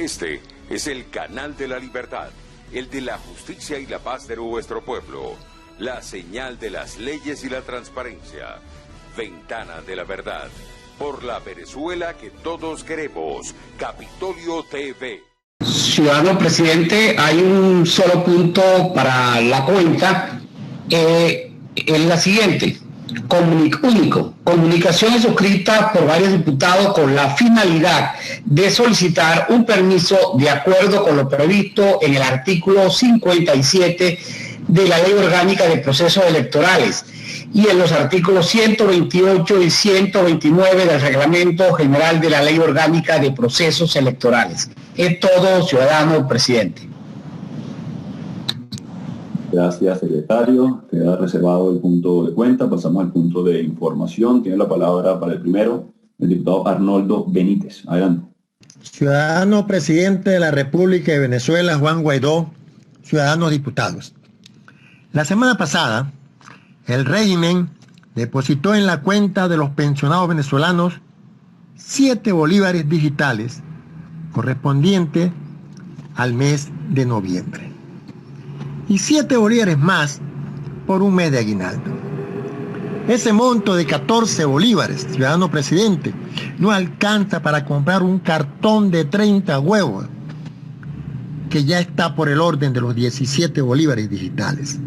Este es el canal de la libertad, el de la justicia y la paz de nuestro pueblo, la señal de las leyes y la transparencia, Ventana de la Verdad, por la Venezuela que todos queremos, Capitolio TV. Ciudadano presidente, hay un solo punto para la cuenta, es la siguiente. Único, comunicación suscrita por varios diputados con la finalidad de solicitar un permiso de acuerdo con lo previsto en el artículo 57 de la Ley Orgánica de Procesos Electorales y en los artículos 128 y 129 del Reglamento General de la Ley Orgánica de Procesos Electorales. Es todo, ciudadano presidente. Gracias, secretario. Queda reservado el punto de cuenta. Pasamos al punto de información. Tiene la palabra para el primero el diputado Arnoldo Benítez. Adelante. Ciudadano presidente de la República de Venezuela, Juan Guaidó, ciudadanos diputados. La semana pasada, el régimen depositó en la cuenta de los pensionados venezolanos 7 bolívares digitales correspondientes al mes de noviembre. Y 7 bolívares más por un mes de aguinaldo. Ese monto de 14 bolívares, ciudadano presidente, no alcanza para comprar un cartón de 30 huevos, que ya está por el orden de los 17 bolívares digitales.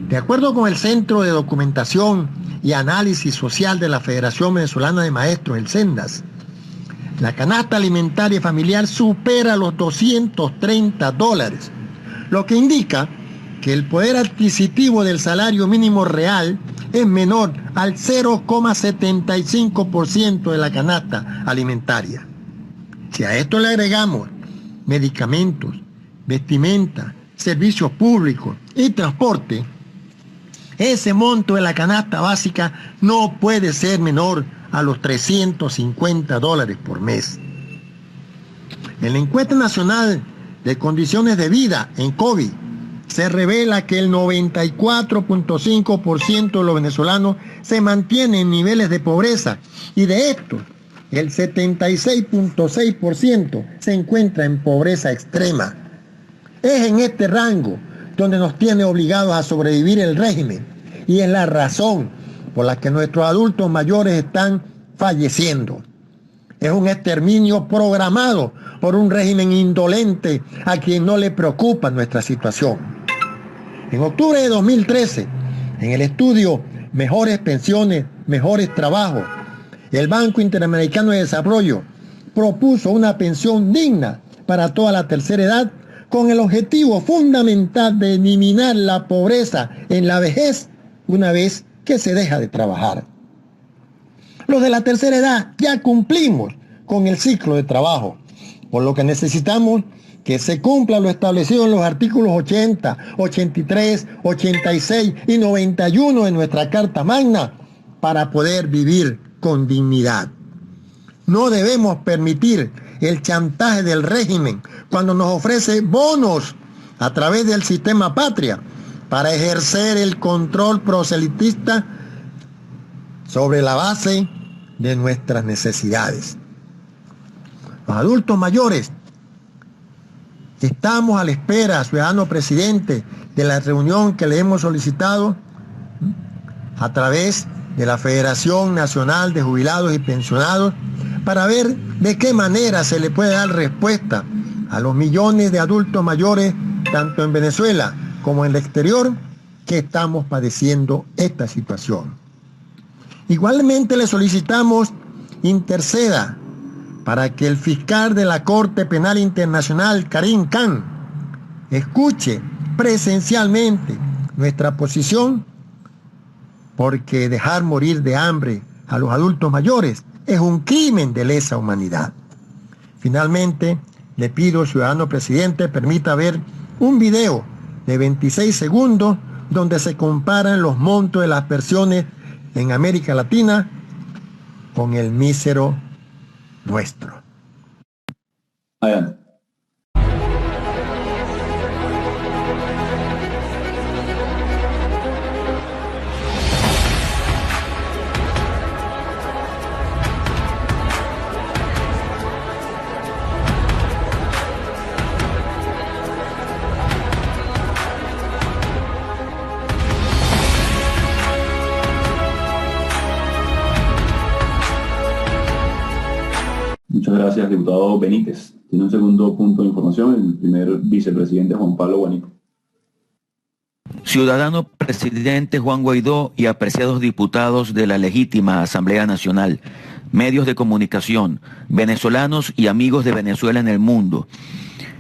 De acuerdo con el Centro de Documentación y Análisis Social de la Federación Venezolana de Maestros, el CENDAS, la canasta alimentaria familiar supera los $230, lo que indica que el poder adquisitivo del salario mínimo real es menor al 0,75% de la canasta alimentaria. Si a esto le agregamos medicamentos, vestimenta, servicios públicos y transporte, ese monto de la canasta básica no puede ser menor a los $350 por mes. En la encuesta nacional de condiciones de vida en COVID, se revela que el 94.5% de los venezolanos se mantiene en niveles de pobreza y de estos, el 76.6% se encuentra en pobreza extrema. Es en este rango donde nos tiene obligados a sobrevivir el régimen y es la razón por la que nuestros adultos mayores están falleciendo. Es un exterminio programado por un régimen indolente a quien no le preocupa nuestra situación. En octubre de 2013, en el estudio Mejores Pensiones, Mejores Trabajos, el Banco Interamericano de Desarrollo propuso una pensión digna para toda la tercera edad con el objetivo fundamental de eliminar la pobreza en la vejez una vez que se deja de trabajar. Los de la tercera edad ya cumplimos con el ciclo de trabajo, por lo que necesitamos que se cumpla lo establecido en los artículos 80, 83, 86 y 91 de nuestra Carta Magna para poder vivir con dignidad. No debemos permitir el chantaje del régimen cuando nos ofrece bonos a través del sistema Patria para ejercer el control proselitista sobre la base de nuestras necesidades. Los adultos mayores estamos a la espera, ciudadano presidente, de la reunión que le hemos solicitado a través de la Federación Nacional de Jubilados y Pensionados para ver de qué manera se le puede dar respuesta a los millones de adultos mayores, tanto en Venezuela como en el exterior, que estamos padeciendo esta situación. Igualmente le solicitamos interceda para que el fiscal de la Corte Penal Internacional, Karim Khan, escuche presencialmente nuestra posición, porque dejar morir de hambre a los adultos mayores es un crimen de lesa humanidad. Finalmente, le pido, ciudadano presidente, permita ver un video de 26 segundos donde se comparan los montos de las pensiones en América Latina con el mísero nuestro. Adelante. gracias, diputado Benítez. Tiene un segundo punto de información, el primer vicepresidente Juan Pablo Guanipa. Ciudadano presidente Juan Guaidó y apreciados diputados de la legítima Asamblea Nacional, medios de comunicación, venezolanos y amigos de Venezuela en el mundo.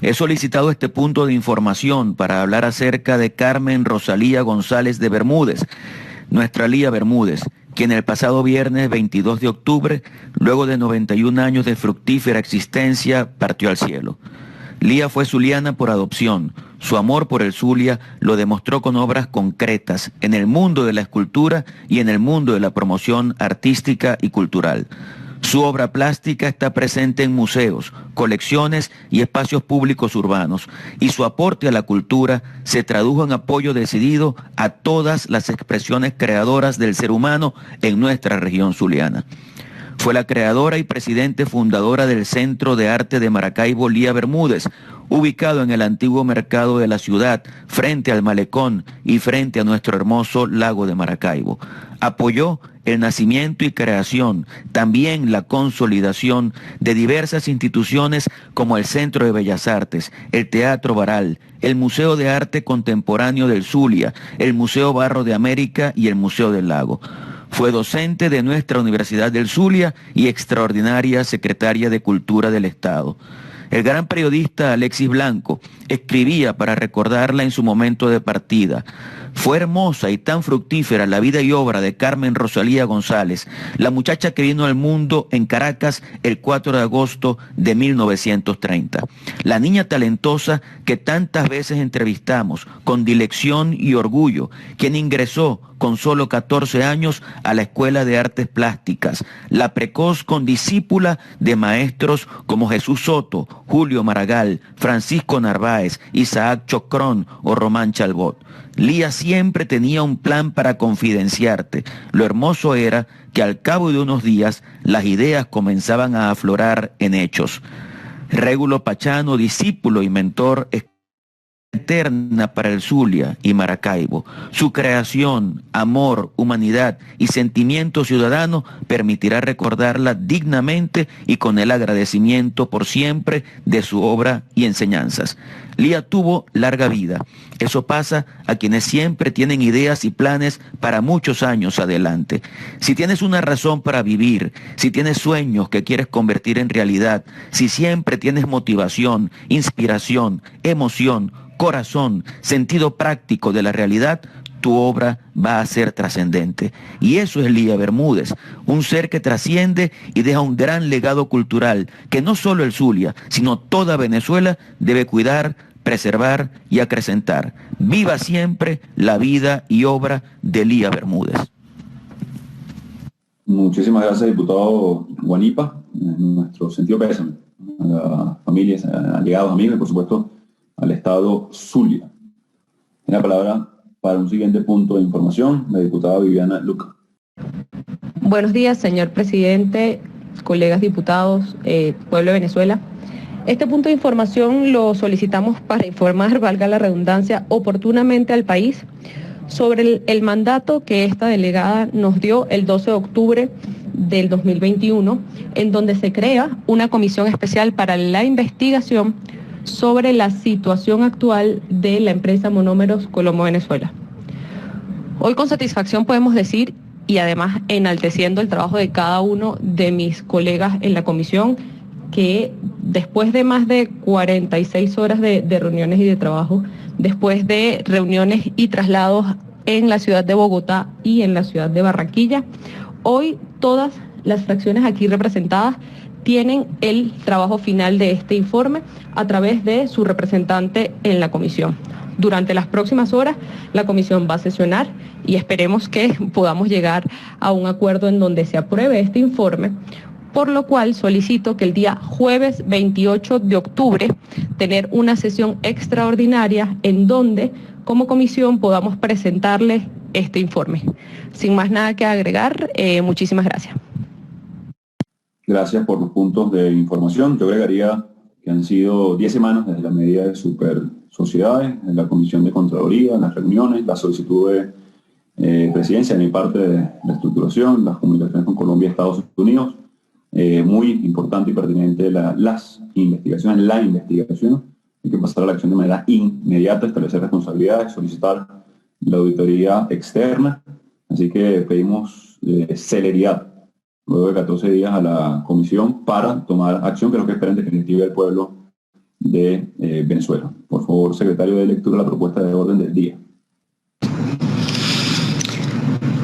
He solicitado este punto de información para hablar acerca de Carmen Rosalía González de Bermúdez, nuestra Lía Bermúdez, quien el pasado viernes 22 de octubre, luego de 91 años de fructífera existencia, partió al cielo. Lía fue zuliana por adopción. Su amor por el Zulia lo demostró con obras concretas en el mundo de la escultura y en el mundo de la promoción artística y cultural. Su obra plástica está presente en museos, colecciones y espacios públicos urbanos, y su aporte a la cultura se tradujo en apoyo decidido a todas las expresiones creadoras del ser humano en nuestra región zuliana. Fue la creadora y presidente fundadora del Centro de Arte de Maracaibo, Lía Bermúdez, ubicado en el antiguo mercado de la ciudad, frente al malecón y frente a nuestro hermoso lago de Maracaibo. Apoyó el nacimiento y creación, también la consolidación de diversas instituciones como el Centro de Bellas Artes, el Teatro Baral, el Museo de Arte Contemporáneo del Zulia, el Museo Barro de América y el Museo del Lago. Fue docente de nuestra Universidad del Zulia y extraordinaria secretaria de Cultura del Estado. El gran periodista Alexis Blanco escribía para recordarla en su momento de partida. Fue hermosa y tan fructífera la vida y obra de Carmen Rosalía González, la muchacha que vino al mundo en Caracas el 4 de agosto de 1930. La niña talentosa que tantas veces entrevistamos con dilección y orgullo, quien ingresó con solo 14 años a la Escuela de Artes Plásticas, la precoz condiscípula de maestros como Jesús Soto, Julio Maragall, Francisco Narváez, Isaac Chocrón o Román Chalbot. Lía siempre tenía un plan para confidenciarte. Lo hermoso era que al cabo de unos días las ideas comenzaban a aflorar en hechos. Régulo Pachano, discípulo y mentor eterna para el Zulia y Maracaibo. Su creación, amor, humanidad y sentimiento ciudadano permitirá recordarla dignamente y con el agradecimiento por siempre de su obra y enseñanzas. Lía tuvo larga vida. Eso pasa a quienes siempre tienen ideas y planes para muchos años adelante. Si tienes una razón para vivir, si tienes sueños que quieres convertir en realidad, si siempre tienes motivación, inspiración, emoción, corazón, sentido práctico de la realidad, tu obra va a ser trascendente. Y eso es Lía Bermúdez, un ser que trasciende y deja un gran legado cultural que no solo el Zulia, sino toda Venezuela debe cuidar, preservar y acrecentar. Viva siempre la vida y obra de Lía Bermúdez. Muchísimas gracias, diputado Guanipa. Nuestro sentido pésame a las familias, allegados, amigos y por supuesto al Estado Zulia. Tiene la palabra para un siguiente punto de información la diputada Viviana Luca. Buenos días, señor presidente, colegas diputados, pueblo de Venezuela. Este punto de información lo solicitamos para informar, valga la redundancia, oportunamente al país sobre el mandato que esta delegada nos dio el 12 de octubre del 2021, en donde se crea una comisión especial para la investigación sobre la situación actual de la empresa Monómeros Colombo Venezuela. Hoy con satisfacción podemos decir, y además enalteciendo el trabajo de cada uno de mis colegas en la comisión, que después de más de 46 horas de reuniones y de trabajo, después de reuniones y traslados en la ciudad de Bogotá y en la ciudad de Barranquilla, hoy todas las fracciones aquí representadas tienen el trabajo final de este informe a través de su representante en la comisión. Durante las próximas horas, la comisión va a sesionar y esperemos que podamos llegar a un acuerdo en donde se apruebe este informe, por lo cual solicito que el día jueves 28 de octubre tener una sesión extraordinaria en donde, como comisión, podamos presentarles este informe. Sin más nada que agregar, muchísimas gracias. Gracias por los puntos de información. Yo agregaría que han sido 10 semanas desde la medida de super sociedades, en la Comisión de Contraloría, las reuniones, la solicitud de presidencia de mi parte de la estructuración, las comunicaciones con Colombia y Estados Unidos, muy importante y pertinente las investigaciones, la investigación. Hay que pasar a la acción de manera inmediata, establecer responsabilidades, solicitar la auditoría externa. Así que pedimos celeridad luego de 14 días a la comisión para tomar acción, que es lo que espera en definitiva el pueblo de Venezuela. Por favor, secretario, de lectura la propuesta de orden del día.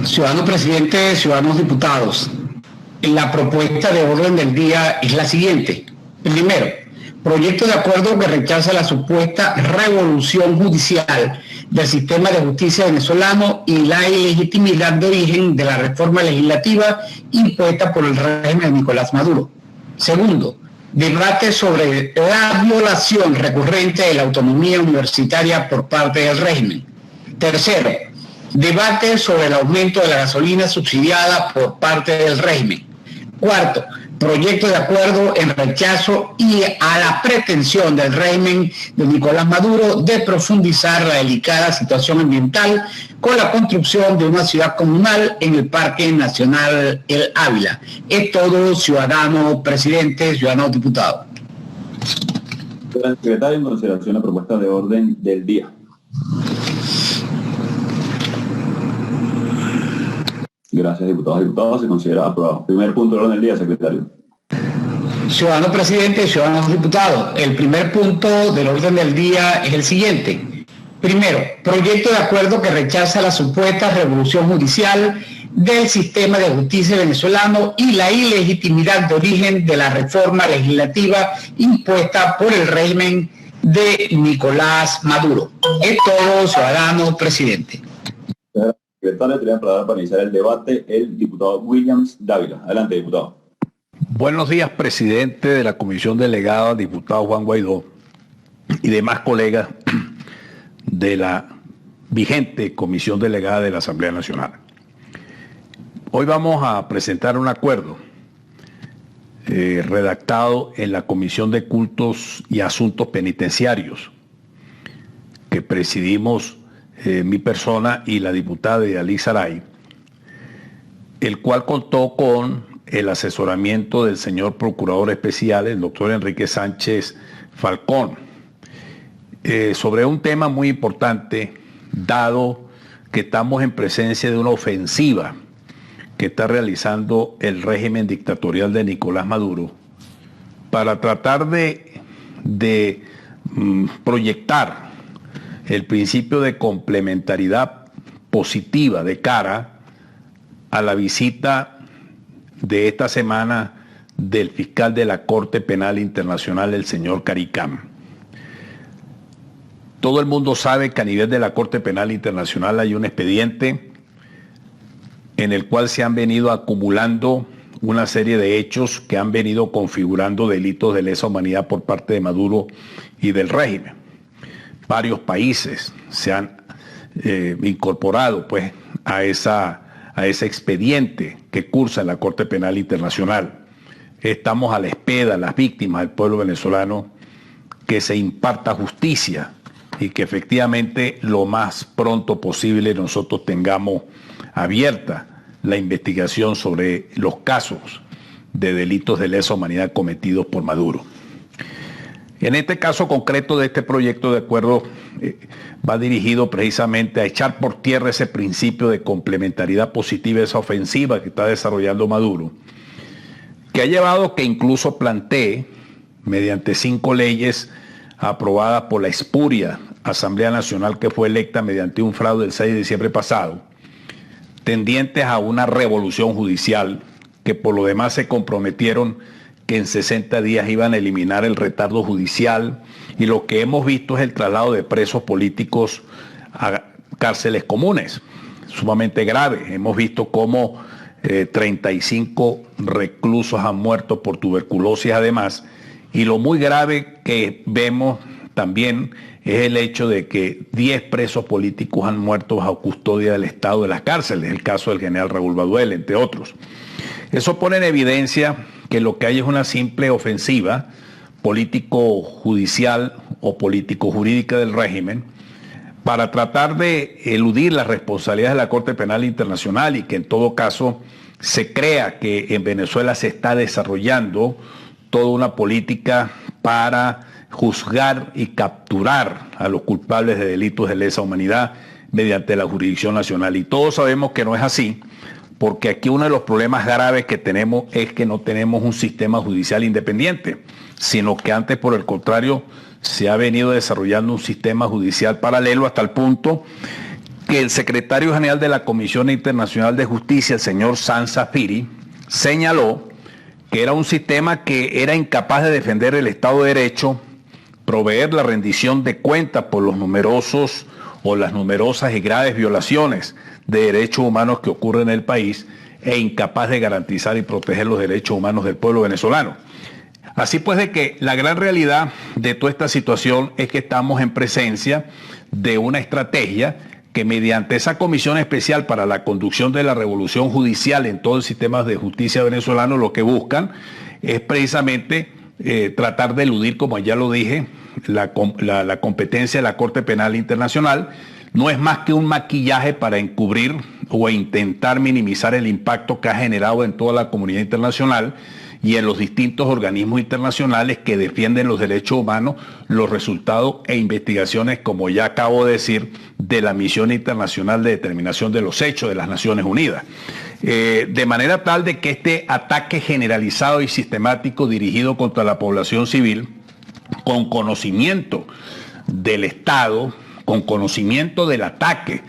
Ciudadano presidente, ciudadanos diputados, la propuesta de orden del día es la siguiente. Primero, proyecto de acuerdo que rechaza la supuesta revolución judicial del sistema de justicia venezolano y la ilegitimidad de origen de la reforma legislativa impuesta por el régimen de Nicolás Maduro. Segundo, debate sobre la violación recurrente de la autonomía universitaria por parte del régimen. Tercero, debate sobre el aumento de la gasolina subsidiada por parte del régimen. Cuarto, proyecto de acuerdo en rechazo y a la pretensión del régimen de Nicolás Maduro de profundizar la delicada situación ambiental con la construcción de una ciudad comunal en el Parque Nacional El Ávila. Es todo, ciudadano presidente, ciudadano diputado. Secretario, en consideración la propuesta de orden del día. Gracias, diputados y diputadas. Se considera aprobado. Primer punto del orden del día, secretario. Ciudadano presidente, ciudadanos diputados, el primer punto del orden del día es el siguiente. Primero, proyecto de acuerdo que rechaza la supuesta revolución judicial del sistema de justicia venezolano y la ilegitimidad de origen de la reforma legislativa impuesta por el régimen de Nicolás Maduro. Es todo, ciudadano presidente. Secretario, tiene la palabra para iniciar el debate el diputado Williams Dávila. Adelante, diputado. Buenos días, presidente de la Comisión Delegada, diputado Juan Guaidó, y demás colegas de la vigente Comisión Delegada de la Asamblea Nacional. Hoy vamos a presentar un acuerdo redactado en la Comisión de Cultos y Asuntos Penitenciarios, que presidimos mi persona y la diputada Yalí Saray, el cual contó con el asesoramiento del señor Procurador Especial, el doctor Enrique Sánchez Falcón, sobre un tema muy importante, dado que estamos en presencia de una ofensiva que está realizando el régimen dictatorial de Nicolás Maduro para tratar de proyectar el principio de complementariedad positiva de cara a la visita de esta semana del fiscal de la Corte Penal Internacional, el señor Caricam. Todo el mundo sabe que a nivel de la Corte Penal Internacional hay un expediente en el cual se han venido acumulando una serie de hechos que han venido configurando delitos de lesa humanidad por parte de Maduro y del régimen. Varios países se han incorporado pues, a ese expediente que cursa en la Corte Penal Internacional. Estamos a la espera, las víctimas del pueblo venezolano, que se imparta justicia y que efectivamente lo más pronto posible nosotros tengamos abierta la investigación sobre los casos de delitos de lesa humanidad cometidos por Maduro. En este caso concreto de este proyecto de acuerdo va dirigido precisamente a echar por tierra ese principio de complementariedad positiva, esa ofensiva que está desarrollando Maduro, que ha llevado que incluso plantee, mediante 5 leyes aprobadas por la espuria Asamblea Nacional que fue electa mediante un fraude el 6 de diciembre pasado, tendientes a una revolución judicial que por lo demás se comprometieron que en 60 días iban a eliminar el retardo judicial, y lo que hemos visto es el traslado de presos políticos a cárceles comunes, sumamente grave. Hemos visto cómo 35 reclusos han muerto por tuberculosis además, y lo muy grave que vemos también es el hecho de que 10 presos políticos han muerto bajo custodia del Estado de las cárceles, el caso del general Raúl Baduel, entre otros. Eso pone en evidencia que lo que hay es una simple ofensiva político-judicial o político-jurídica del régimen para tratar de eludir las responsabilidades de la Corte Penal Internacional y que en todo caso se crea que en Venezuela se está desarrollando toda una política para juzgar y capturar a los culpables de delitos de lesa humanidad mediante la jurisdicción nacional. Y todos sabemos que no es así, porque aquí uno de los problemas graves que tenemos es que no tenemos un sistema judicial independiente, sino que antes, por el contrario, se ha venido desarrollando un sistema judicial paralelo hasta el punto que el secretario general de la Comisión Internacional de Justicia, el señor Sansafiri, señaló que era un sistema que era incapaz de defender el Estado de Derecho, proveer la rendición de cuentas por los numerosos o las numerosas y graves violaciones de derechos humanos que ocurren en el país, e incapaz de garantizar y proteger los derechos humanos del pueblo venezolano. Así pues, de que la gran realidad de toda esta situación es que estamos en presencia de una estrategia que, mediante esa comisión especial para la conducción de la revolución judicial en todo el sistema de justicia venezolano, lo que buscan es precisamente tratar de eludir, como ya lo dije, la competencia de la Corte Penal Internacional. No es más que un maquillaje para encubrir o intentar minimizar el impacto que ha generado en toda la comunidad internacional y en los distintos organismos internacionales que defienden los derechos humanos, los resultados e investigaciones, como ya acabo de decir, de la Misión Internacional de Determinación de los Hechos de las Naciones Unidas. De manera tal de que este ataque generalizado y sistemático dirigido contra la población civil, con conocimiento del Estado, con conocimiento del ataque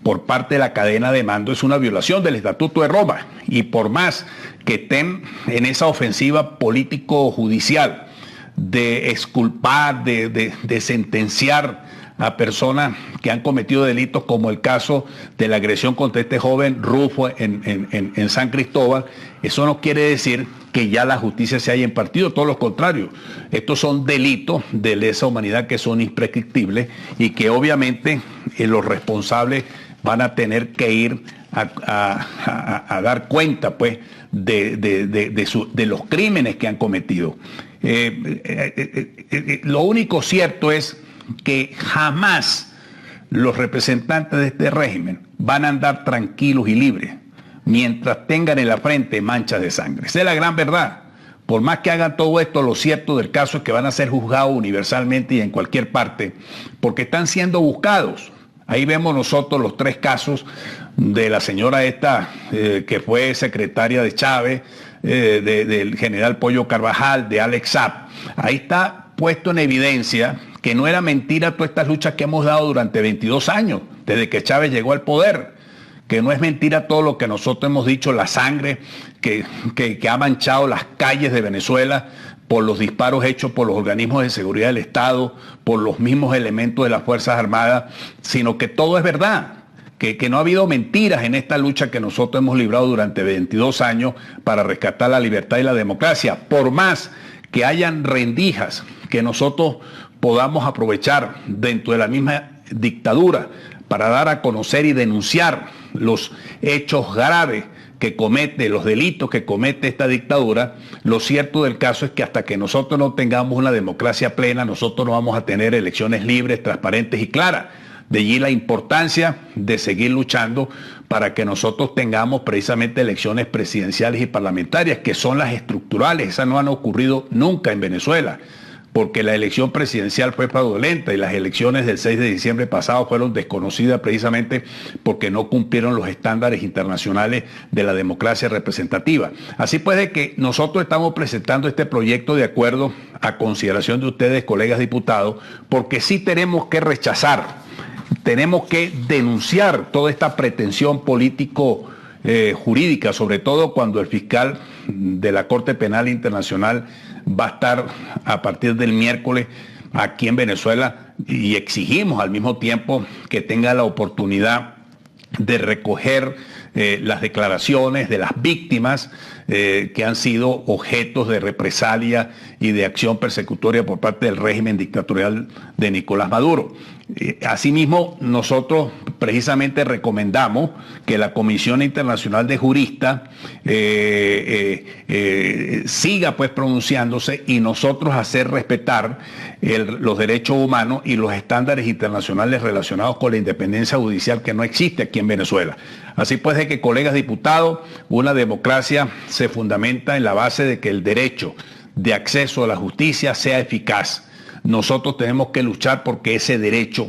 por parte de la cadena de mando, es una violación del Estatuto de Roma. Y por más que estén en esa ofensiva político-judicial de exculpar, de sentenciar a personas que han cometido delitos, como el caso de la agresión contra este joven Rufo en San Cristóbal, eso no quiere decir que ya la justicia se haya impartido, todo lo contrario. Estos son delitos de lesa humanidad que son imprescriptibles y que obviamente los responsables van a tener que ir a dar cuenta, pues, de los crímenes que han cometido. Lo único cierto es que jamás los representantes de este régimen van a andar tranquilos y libres mientras tengan en la frente manchas de sangre. Esa es la gran verdad. Por más que hagan todo esto, lo cierto del caso es que van a ser juzgados universalmente y en cualquier parte, porque están siendo buscados. Ahí vemos nosotros los 3 casos de la señora esta que fue secretaria de Chávez, del general Pollo Carvajal, de Alex Saab. Ahí está puesto en evidencia que no era mentira todas estas luchas que hemos dado durante 22 años, desde que Chávez llegó al poder, que no es mentira todo lo que nosotros hemos dicho, la sangre que ha manchado las calles de Venezuela por los disparos hechos por los organismos de seguridad del Estado, por los mismos elementos de las Fuerzas Armadas, sino que todo es verdad, que no ha habido mentiras en esta lucha que nosotros hemos librado durante 22 años para rescatar la libertad y la democracia. Por más que hayan rendijas que nosotros podamos aprovechar dentro de la misma dictadura para dar a conocer y denunciar los hechos graves que comete, los delitos que comete esta dictadura, lo cierto del caso es que hasta que nosotros no tengamos una democracia plena, nosotros no vamos a tener elecciones libres, transparentes y claras. De allí la importancia de seguir luchando para que nosotros tengamos precisamente elecciones presidenciales y parlamentarias, que son las estructurales. Esas no han ocurrido nunca en Venezuela, porque la elección presidencial fue fraudulenta y las elecciones del 6 de diciembre pasado fueron desconocidas precisamente porque no cumplieron los estándares internacionales de la democracia representativa. Así pues, de que nosotros estamos presentando este proyecto de acuerdo a consideración de ustedes, colegas diputados, porque sí tenemos que rechazar, tenemos que denunciar toda esta pretensión político jurídica, sobre todo cuando el fiscal de la Corte Penal Internacional va a estar a partir del miércoles aquí en Venezuela, y exigimos al mismo tiempo que tenga la oportunidad de recoger las declaraciones de las víctimas que han sido objetos de represalia y de acción persecutoria por parte del régimen dictatorial de Nicolás Maduro. Asimismo, nosotros precisamente recomendamos que la Comisión Internacional de Juristas siga pues pronunciándose y nosotros hacer respetar los derechos humanos y los estándares internacionales relacionados con la independencia judicial que no existe aquí en Venezuela. Así pues, de que, colegas diputados, una democracia se fundamenta en la base de que el derecho de acceso a la justicia sea eficaz. Nosotros tenemos que luchar porque ese derecho,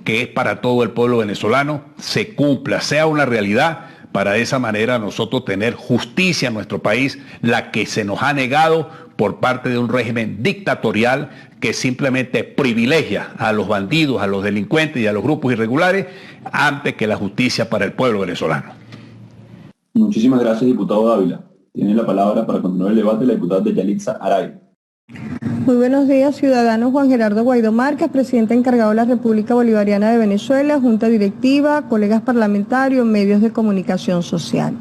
que es para todo el pueblo venezolano, se cumpla, sea una realidad, para de esa manera nosotros tener justicia en nuestro país, la que se nos ha negado por parte de un régimen dictatorial que simplemente privilegia a los bandidos, a los delincuentes y a los grupos irregulares antes que la justicia para el pueblo venezolano. Muchísimas gracias, diputado Dávila. Tiene la palabra para continuar el debate la diputada Yalitza Aray. Muy buenos días, ciudadano Juan Gerardo Guaidó Márquez, presidente encargado de la República Bolivariana de Venezuela, Junta Directiva, colegas parlamentarios, medios de comunicación social.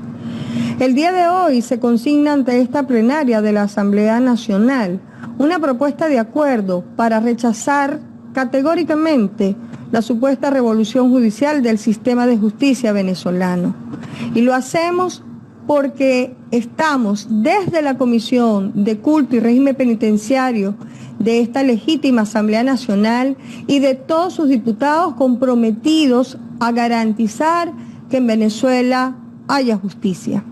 El día de hoy se consigna ante esta plenaria de la Asamblea Nacional una propuesta de acuerdo para rechazar categóricamente la supuesta revolución judicial del sistema de justicia venezolano. Y lo hacemos porque estamos desde la Comisión de Culto y Régimen Penitenciario de esta legítima Asamblea Nacional y de todos sus diputados comprometidos a garantizar que en Venezuela haya justicia.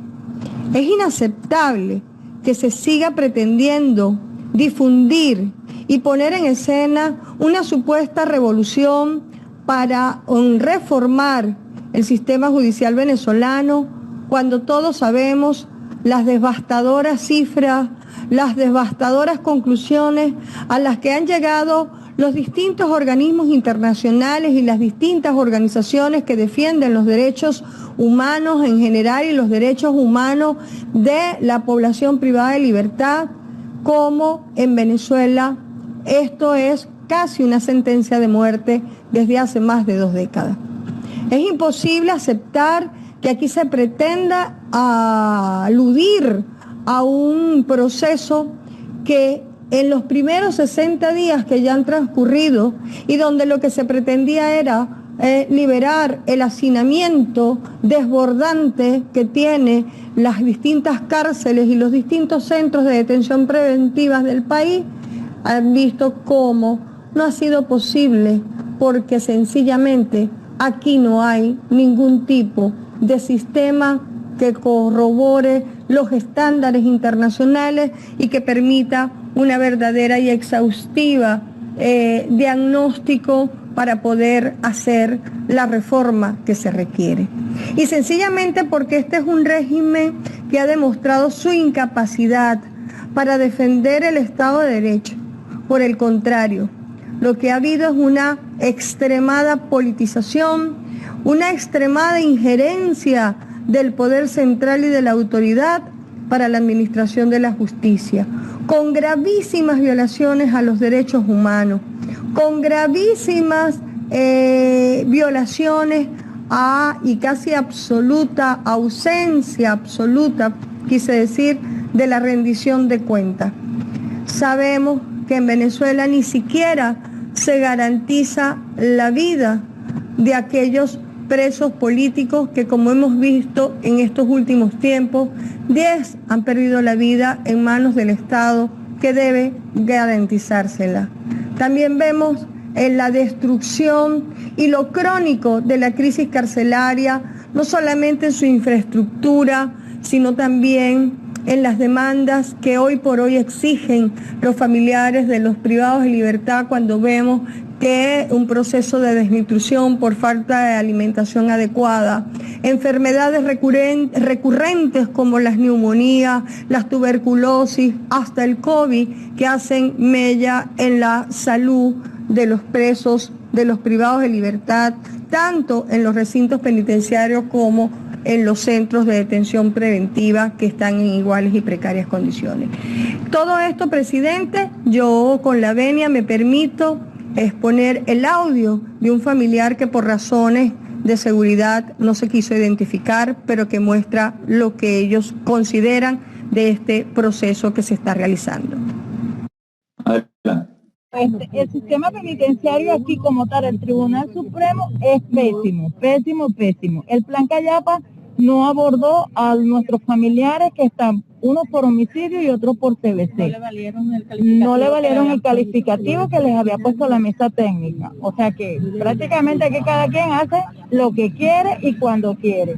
Es inaceptable que se siga pretendiendo difundir y poner en escena una supuesta revolución para reformar el sistema judicial venezolano, cuando todos sabemos las devastadoras cifras, las devastadoras conclusiones a las que han llegado los distintos organismos internacionales y las distintas organizaciones que defienden los derechos humanos en general y los derechos humanos de la población privada de libertad, como en Venezuela esto es casi una sentencia de muerte desde hace más de 2 décadas. Es imposible aceptar que aquí se pretenda aludir a un proceso que en los primeros 60 días que ya han transcurrido y donde lo que se pretendía era liberar el hacinamiento desbordante que tiene las distintas cárceles y los distintos centros de detención preventivas del país, han visto cómo no ha sido posible porque sencillamente aquí no hay ningún tipo de sistema que corrobore los estándares internacionales y que permita una verdadera y exhaustiva diagnóstico para poder hacer la reforma que se requiere. Y sencillamente porque este es un régimen que ha demostrado su incapacidad para defender el Estado de Derecho. Por el contrario, lo que ha habido es una extremada politización, una extremada injerencia del poder central y de la autoridad para la administración de la justicia, con gravísimas violaciones a los derechos humanos, con gravísimas violaciones y casi absoluta ausencia, absoluta, quise decir, de la rendición de cuentas. Sabemos que en Venezuela ni siquiera se garantiza la vida de aquellos presos políticos que, como hemos visto en estos últimos tiempos, 10 han perdido la vida en manos del Estado, que debe garantizársela. También vemos en la destrucción y lo crónico de la crisis carcelaria, no solamente en su infraestructura, sino también en las demandas que hoy por hoy exigen los familiares de los privados de libertad cuando vemos que un proceso de desnutrición por falta de alimentación adecuada, enfermedades recurrentes como las neumonías, las tuberculosis, hasta el COVID, que hacen mella en la salud de los presos, de los privados de libertad, tanto en los recintos penitenciarios como en los centros de detención preventiva que están en iguales y precarias condiciones. Todo esto, presidente, yo con la venia me permito exponer el audio de un familiar que por razones de seguridad no se quiso identificar, pero que muestra lo que ellos consideran de este proceso que se está realizando. Adelante. El sistema penitenciario aquí como tal, el Tribunal Supremo, es pésimo, pésimo, pésimo. El Plan Callapa no abordó a nuestros familiares que están, unos por homicidio y otros por CBC. No le valieron el calificativo que les había puesto la mesa técnica. O sea que prácticamente aquí cada quien hace lo que quiere y cuando quiere.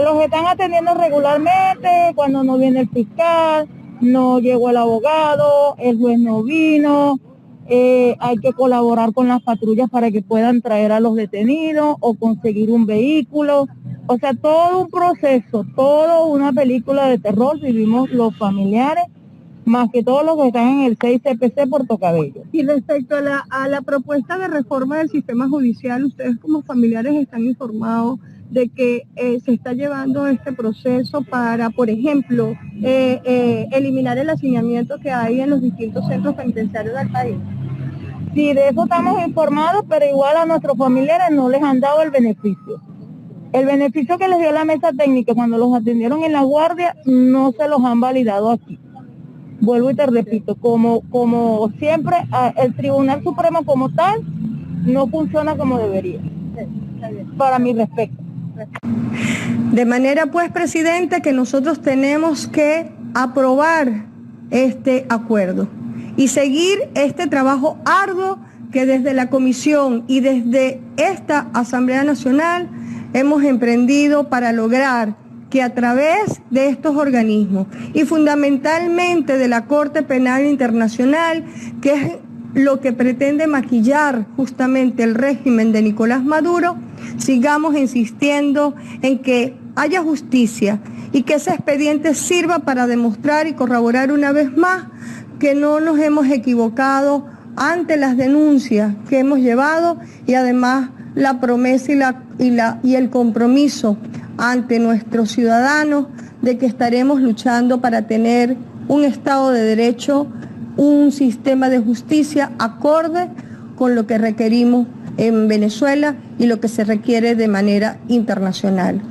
Los están atendiendo regularmente, cuando no viene el fiscal, no llegó el abogado, el juez no vino, hay que colaborar con las patrullas para que puedan traer a los detenidos o conseguir un vehículo. O sea, todo un proceso, toda una película de terror vivimos los familiares, más que todos los que están en el 6 CPC Puerto Cabello. Y respecto a la propuesta de reforma del sistema judicial, ustedes como familiares están informados de que se está llevando este proceso para, por ejemplo, eliminar el hacinamiento que hay en los distintos centros penitenciarios del país. Sí, de eso estamos informados, pero igual a nuestros familiares no les han dado el beneficio. El beneficio que les dio la mesa técnica cuando los atendieron en la guardia no se los han validado aquí. Vuelvo y te repito, como siempre, el Tribunal Supremo como tal no funciona como debería, para mi respecto. De manera pues, presidente, que nosotros tenemos que aprobar este acuerdo y seguir este trabajo arduo que desde la Comisión y desde esta Asamblea Nacional hemos emprendido para lograr que a través de estos organismos y fundamentalmente de la Corte Penal Internacional, que es lo que pretende maquillar justamente el régimen de Nicolás Maduro, sigamos insistiendo en que haya justicia y que ese expediente sirva para demostrar y corroborar una vez más que no nos hemos equivocado ante las denuncias que hemos llevado y además la promesa y el compromiso ante nuestros ciudadanos de que estaremos luchando para tener un Estado de Derecho, un sistema de justicia acorde con lo que requerimos en Venezuela y lo que se requiere de manera internacional.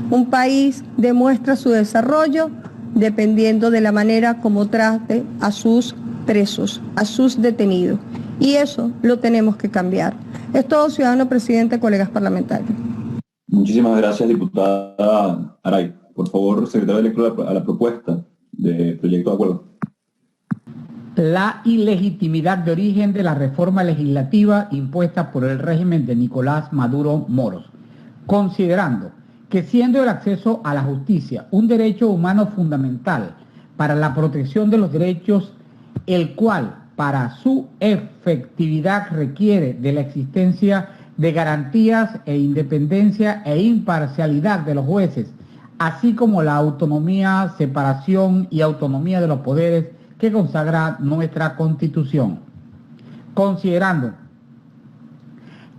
Un país demuestra su desarrollo dependiendo de la manera como trate a sus presos, a sus detenidos. Y eso lo tenemos que cambiar. Es todo, ciudadano presidente, colegas parlamentarios. Muchísimas gracias, diputada Aray. Por favor, secretario de lectura a la propuesta de proyecto de acuerdo. La ilegitimidad de origen de la reforma legislativa impuesta por el régimen de Nicolás Maduro Moros, considerando que siendo el acceso a la justicia un derecho humano fundamental para la protección de los derechos, el cual para su efectividad requiere de la existencia de garantías e independencia e imparcialidad de los jueces, así como la autonomía, separación y autonomía de los poderes que consagra nuestra Constitución. Considerando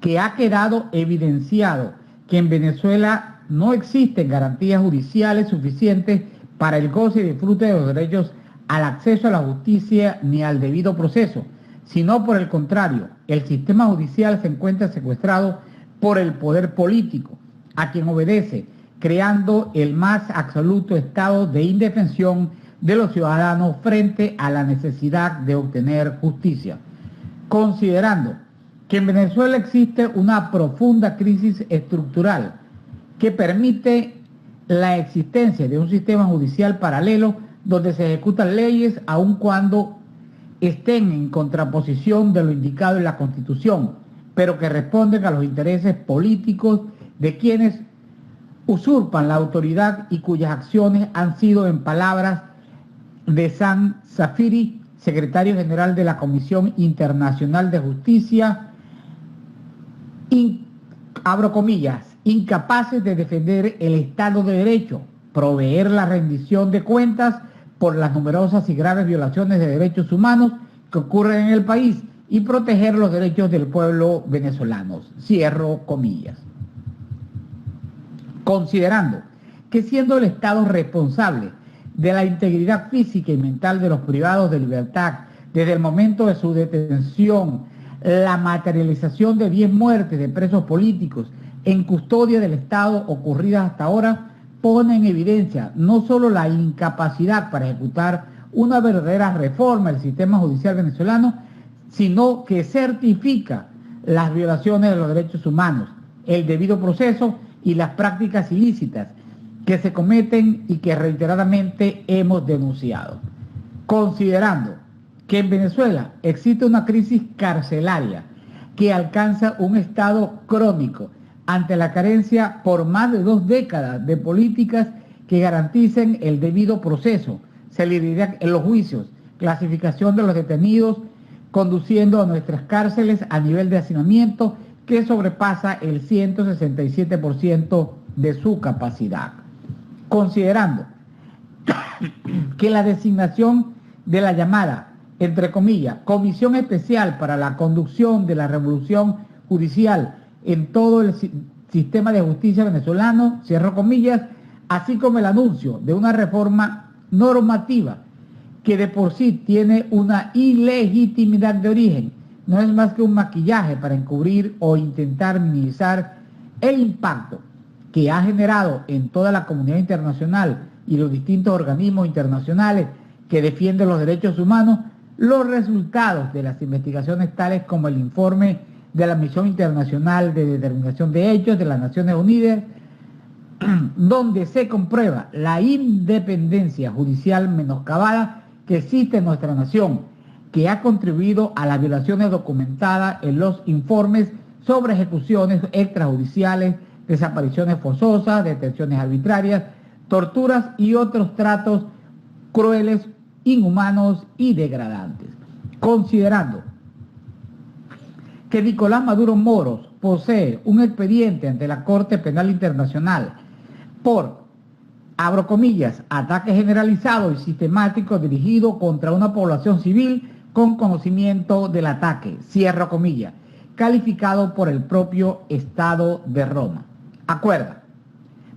que ha quedado evidenciado que en Venezuela no existen garantías judiciales suficientes para el goce y disfrute de los derechos al acceso a la justicia ni al debido proceso, sino por el contrario, el sistema judicial se encuentra secuestrado por el poder político, a quien obedece, creando el más absoluto estado de indefensión de los ciudadanos frente a la necesidad de obtener justicia. Considerando que en Venezuela existe una profunda crisis estructural que permite la existencia de un sistema judicial paralelo donde se ejecutan leyes aun cuando estén en contraposición de lo indicado en la Constitución, pero que responden a los intereses políticos de quienes usurpan la autoridad y cuyas acciones han sido, en palabras de Sam Safiri, secretario general de la Comisión Internacional de Justicia, abro comillas, incapaces de defender el Estado de Derecho, proveer la rendición de cuentas por las numerosas y graves violaciones de derechos humanos que ocurren en el país y proteger los derechos del pueblo venezolano. Cierro comillas. Considerando que siendo el Estado responsable de la integridad física y mental de los privados de libertad desde el momento de su detención, la materialización de 10 muertes de presos políticos en custodia del Estado ocurridas hasta ahora pone en evidencia no solo la incapacidad para ejecutar una verdadera reforma del sistema judicial venezolano, sino que certifica las violaciones de los derechos humanos, el debido proceso y las prácticas ilícitas que se cometen y que reiteradamente hemos denunciado. Considerando que en Venezuela existe una crisis carcelaria que alcanza un estado crónico ante la carencia por más de 2 décadas de políticas que garanticen el debido proceso, celeridad en los juicios, clasificación de los detenidos, conduciendo a nuestras cárceles a nivel de hacinamiento que sobrepasa el 167% de su capacidad. Considerando que la designación de la llamada, entre comillas, Comisión Especial para la Conducción de la Revolución Judicial en todo el sistema de justicia venezolano, cierro comillas, así como el anuncio de una reforma normativa que de por sí tiene una ilegitimidad de origen, no es más que un maquillaje para encubrir o intentar minimizar el impacto que ha generado en toda la comunidad internacional y los distintos organismos internacionales que defienden los derechos humanos, los resultados de las investigaciones tales como el informe de la Misión Internacional de Determinación de Hechos de las Naciones Unidas, donde se comprueba la independencia judicial menoscabada que existe en nuestra nación, que ha contribuido a las violaciones documentadas en los informes sobre ejecuciones extrajudiciales, desapariciones forzosas, detenciones arbitrarias, torturas y otros tratos crueles, inhumanos y degradantes. Considerando que Nicolás Maduro Moros posee un expediente ante la Corte Penal Internacional por, abro comillas, ataque generalizado y sistemático dirigido contra una población civil con conocimiento del ataque, cierro comillas, calificado por el propio Estado de Roma. Acuerda,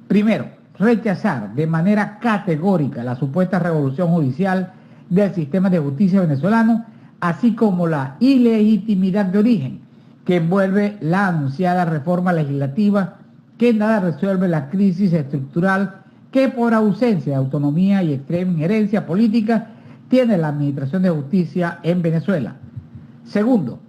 primero, rechazar de manera categórica la supuesta revolución judicial del sistema de justicia venezolano, así como la ilegitimidad de origen que envuelve la anunciada reforma legislativa que nada resuelve la crisis estructural que por ausencia de autonomía y extrema injerencia política tiene la administración de justicia en Venezuela. Segundo,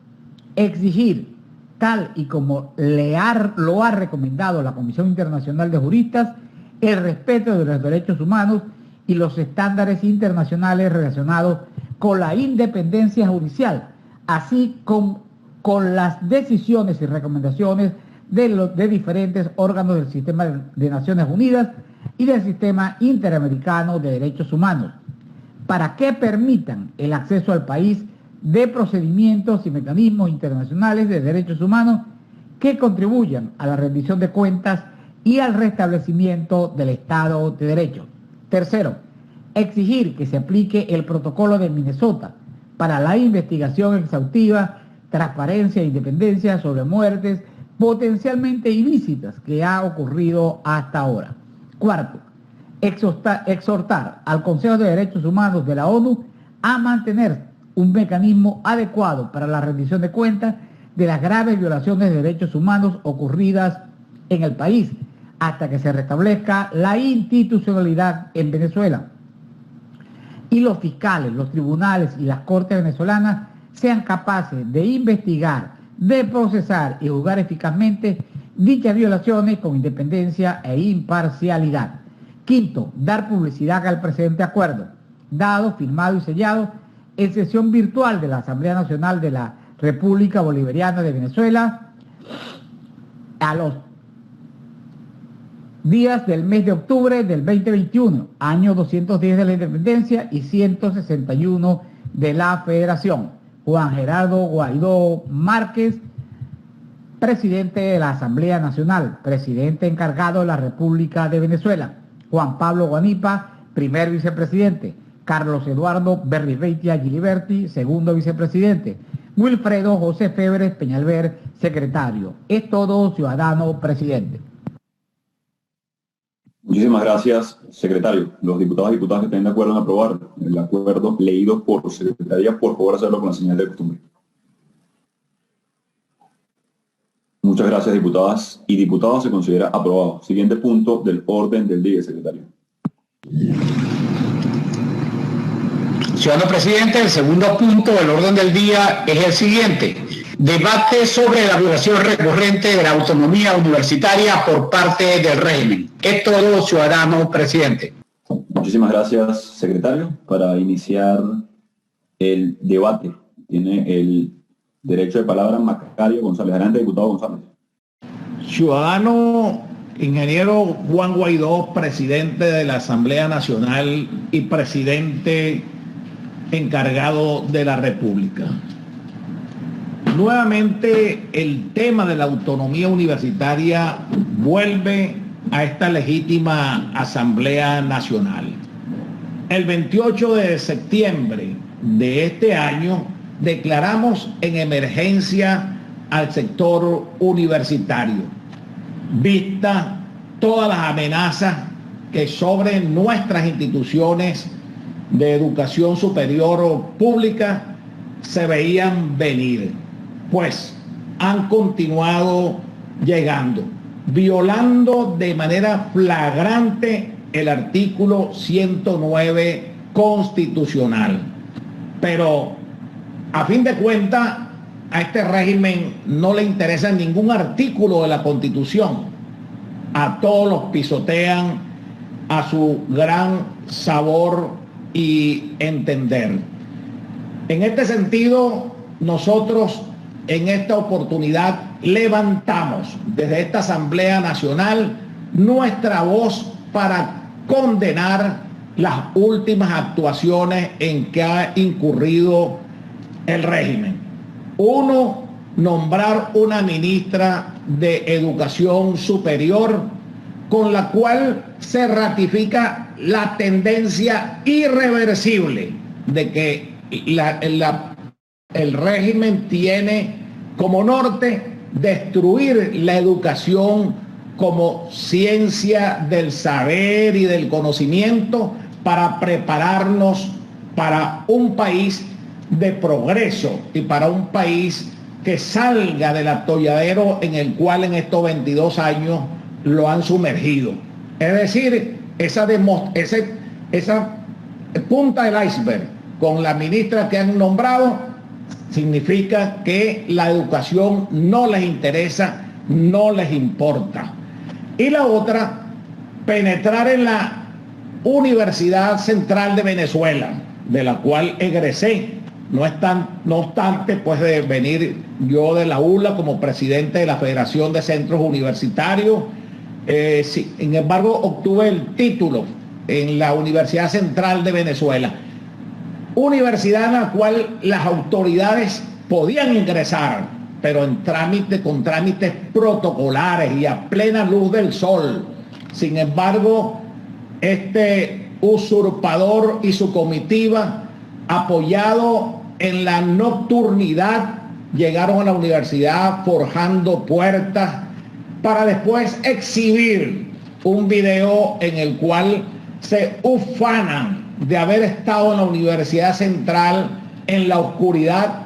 exigir, tal y como lo ha recomendado la Comisión Internacional de Juristas, el respeto de los derechos humanos y los estándares internacionales relacionados con la independencia judicial, así como con las decisiones y recomendaciones de diferentes órganos del sistema de Naciones Unidas y del sistema interamericano de derechos humanos, para que permitan el acceso al país de procedimientos y mecanismos internacionales de derechos humanos que contribuyan a la rendición de cuentas y al restablecimiento del Estado de Derecho. Tercero, exigir que se aplique el protocolo de Minnesota para la investigación exhaustiva, transparencia e independencia sobre muertes potencialmente ilícitas que ha ocurrido hasta ahora. Cuarto, exhortar al Consejo de Derechos Humanos de la ONU a mantener un mecanismo adecuado para la rendición de cuentas de las graves violaciones de derechos humanos ocurridas en el país, hasta que se restablezca la institucionalidad en Venezuela y los fiscales, los tribunales y las cortes venezolanas sean capaces de investigar, de procesar y juzgar eficazmente dichas violaciones con independencia e imparcialidad. Quinto, dar publicidad al presente acuerdo, dado, firmado y sellado en sesión virtual de la Asamblea Nacional de la República Bolivariana de Venezuela a los días del mes de octubre del 2021, año 210 de la independencia y 161 de la federación. Juan Gerardo Guaidó Márquez, presidente de la Asamblea Nacional, presidente encargado de la República de Venezuela. Juan Pablo Guanipa, primer vicepresidente. Carlos Eduardo Berrizbeitia Giliberti, segundo vicepresidente. Wilfredo José Febres Peñalver, secretario. Es todo, ciudadano presidente. Muchísimas gracias, secretario. Los diputados y diputadas que estén de acuerdo en aprobar el acuerdo leído por secretaría, por favor hacerlo con la señal de costumbre. Muchas gracias, diputadas y diputados. Se considera aprobado. Siguiente punto del orden del día, secretario. Ciudadano presidente, el segundo punto del orden del día es el siguiente. Debate sobre la violación recurrente de la autonomía universitaria por parte del régimen. Es todo, ciudadano presidente. Muchísimas gracias, secretario. Para iniciar el debate, tiene el derecho de palabra Macario González. Adelante, diputado González. Ciudadano ingeniero Juan Guaidó, presidente de la Asamblea Nacional y presidente encargado de la República. Nuevamente el tema de la autonomía universitaria vuelve a esta legítima Asamblea Nacional. El 28 de septiembre de este año declaramos en emergencia al sector universitario, vista todas las amenazas que sobre nuestras instituciones de educación superior pública se veían venir, pues han continuado llegando, violando de manera flagrante el artículo 109 constitucional. Pero a fin de cuentas, a este régimen no le interesa ningún artículo de la Constitución. A todos los pisotean a su gran sabor y entender. En este sentido, nosotros en esta oportunidad levantamos desde esta Asamblea Nacional nuestra voz para condenar las últimas actuaciones en que ha incurrido el régimen. Uno, nombrar una ministra de Educación Superior con la cual se ratifica la tendencia irreversible de que el régimen tiene como norte destruir la educación como ciencia del saber y del conocimiento para prepararnos para un país de progreso y para un país que salga del atolladero en el cual en estos 22 años lo han sumergido. Es decir, esa punta del iceberg con la ministra que han nombrado significa que la educación no les interesa, no les importa. Y la otra, penetrar en la Universidad Central de Venezuela, de la cual egresé. No obstante, pues de venir yo de la ULA como presidente de la Federación de Centros Universitarios, sin embargo obtuve el título en la Universidad Central de Venezuela, universidad en la cual las autoridades podían ingresar, pero con trámites protocolares y a plena luz del sol. Sin embargo, este usurpador y su comitiva, apoyado en la nocturnidad, llegaron a la universidad forjando puertas para después exhibir un video en el cual se ufanan de haber estado en la Universidad Central en la oscuridad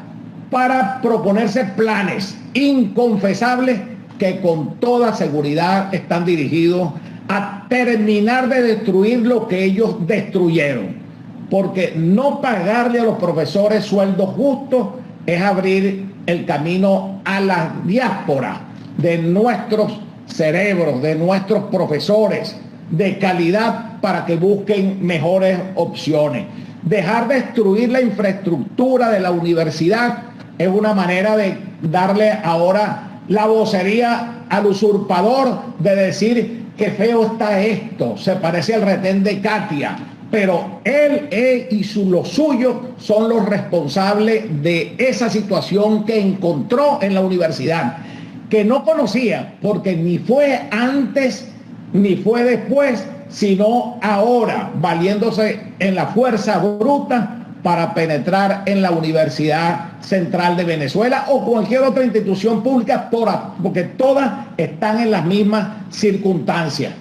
para proponerse planes inconfesables que con toda seguridad están dirigidos a terminar de destruir lo que ellos destruyeron. Porque no pagarle a los profesores sueldos justos es abrir el camino a la diáspora de nuestros cerebros, de nuestros profesores de calidad para que busquen mejores opciones. Dejar destruir la infraestructura de la universidad es una manera de darle ahora la vocería al usurpador de decir que feo está esto, se parece al retén de Katia, pero él y los suyos son los responsables de esa situación que encontró en la universidad, que no conocía, porque ni fue antes ni fue después, sino ahora, valiéndose en la fuerza bruta para penetrar en la Universidad Central de Venezuela o cualquier otra institución pública, porque todas están en las mismas circunstancias.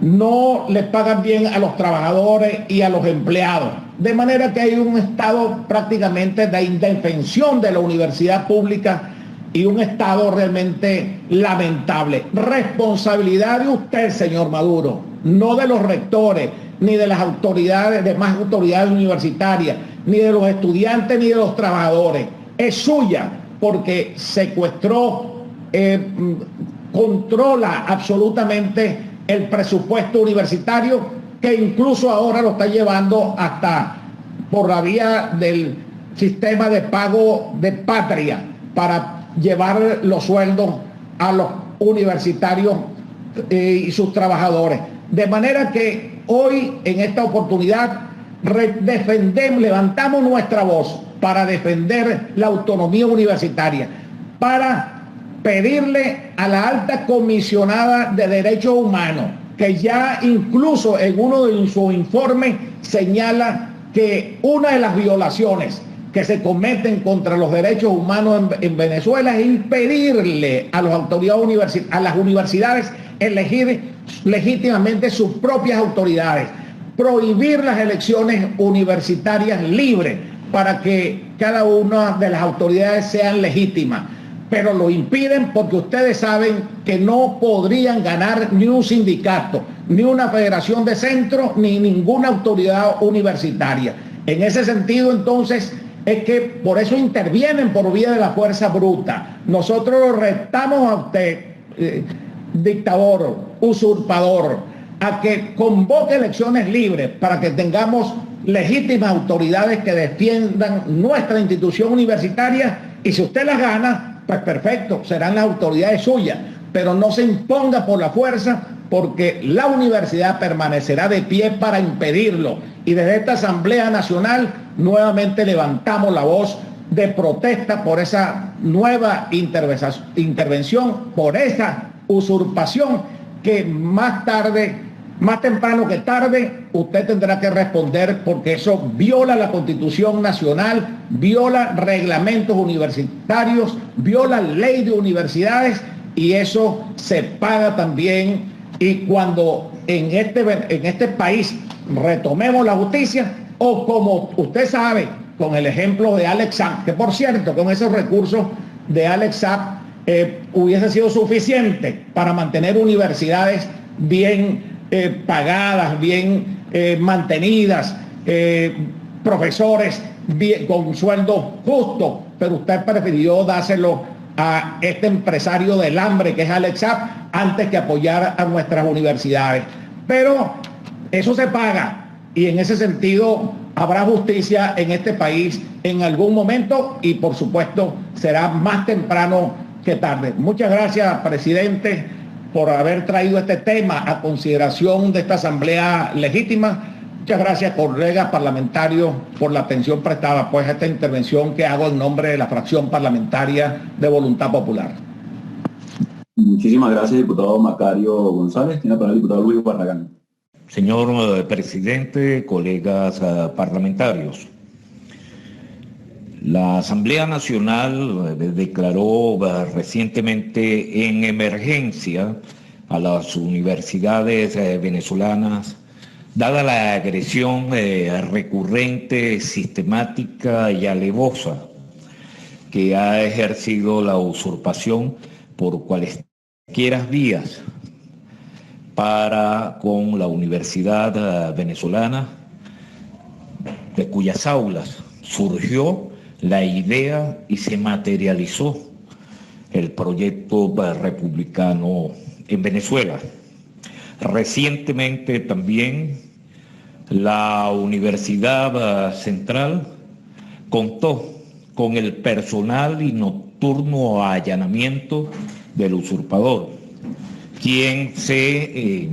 No les pagan bien a los trabajadores y a los empleados, de manera que hay un estado prácticamente de indefensión de la universidad pública y un estado realmente lamentable. Responsabilidad de usted, señor Maduro, no de los rectores, ni de las autoridades, demás autoridades universitarias, ni de los estudiantes, ni de los trabajadores. Es suya porque secuestró, controla absolutamente el presupuesto universitario, que incluso ahora lo está llevando hasta por la vía del sistema de pago de patria para llevar los sueldos a los universitarios y sus trabajadores. De manera que hoy, en esta oportunidad, levantamos nuestra voz para defender la autonomía universitaria, para pedirle a la alta comisionada de derechos humanos, que ya incluso en uno de sus informes señala que una de las violaciones que se cometen contra los derechos humanos en Venezuela es impedirle a las autoridades a las universidades elegir legítimamente sus propias autoridades, prohibir las elecciones universitarias libres para que cada una de las autoridades sean legítimas. Pero lo impiden porque ustedes saben que no podrían ganar ni un sindicato, ni una federación de centro, ni ninguna autoridad universitaria. En ese sentido, entonces, es que por eso intervienen por vía de la fuerza bruta. Nosotros lo retamos a usted, dictador, usurpador, a que convoque elecciones libres para que tengamos legítimas autoridades que defiendan nuestra institución universitaria, y si usted las gana, pues perfecto, serán las autoridades suyas, pero no se imponga por la fuerza, porque la universidad permanecerá de pie para impedirlo. Y desde esta Asamblea Nacional nuevamente levantamos la voz de protesta por esa nueva intervención, por esa usurpación que más temprano que tarde, usted tendrá que responder, porque eso viola la Constitución Nacional, viola reglamentos universitarios, viola ley de universidades, y eso se paga también. Y cuando en este país retomemos la justicia, o como usted sabe, con el ejemplo de Alex Saab, que por cierto, con esos recursos de Alex Saab hubiese sido suficiente para mantener universidades bien pagadas, bien mantenidas, profesores con sueldo justo, pero usted prefirió dárselo a este empresario del hambre que es Alex Saab antes que apoyar a nuestras universidades. Pero eso se paga, y en ese sentido habrá justicia en este país en algún momento, y por supuesto será más temprano que tarde. Muchas gracias, presidente, por haber traído este tema a consideración de esta Asamblea Legítima. Muchas gracias, colegas parlamentarios, por la atención prestada pues a esta intervención que hago en nombre de la fracción parlamentaria de Voluntad Popular. Muchísimas gracias, diputado Macario González. Tiene la palabra el diputado Luis Barragán. Señor presidente, colegas parlamentarios, la Asamblea Nacional declaró recientemente en emergencia a las universidades venezolanas, dada la agresión recurrente, sistemática y alevosa que ha ejercido la usurpación por cualesquiera vías para con la Universidad Venezolana, de cuyas aulas surgió la idea y se materializó el proyecto republicano en Venezuela. Recientemente también la Universidad Central contó con el personal y nocturno allanamiento del usurpador, quien se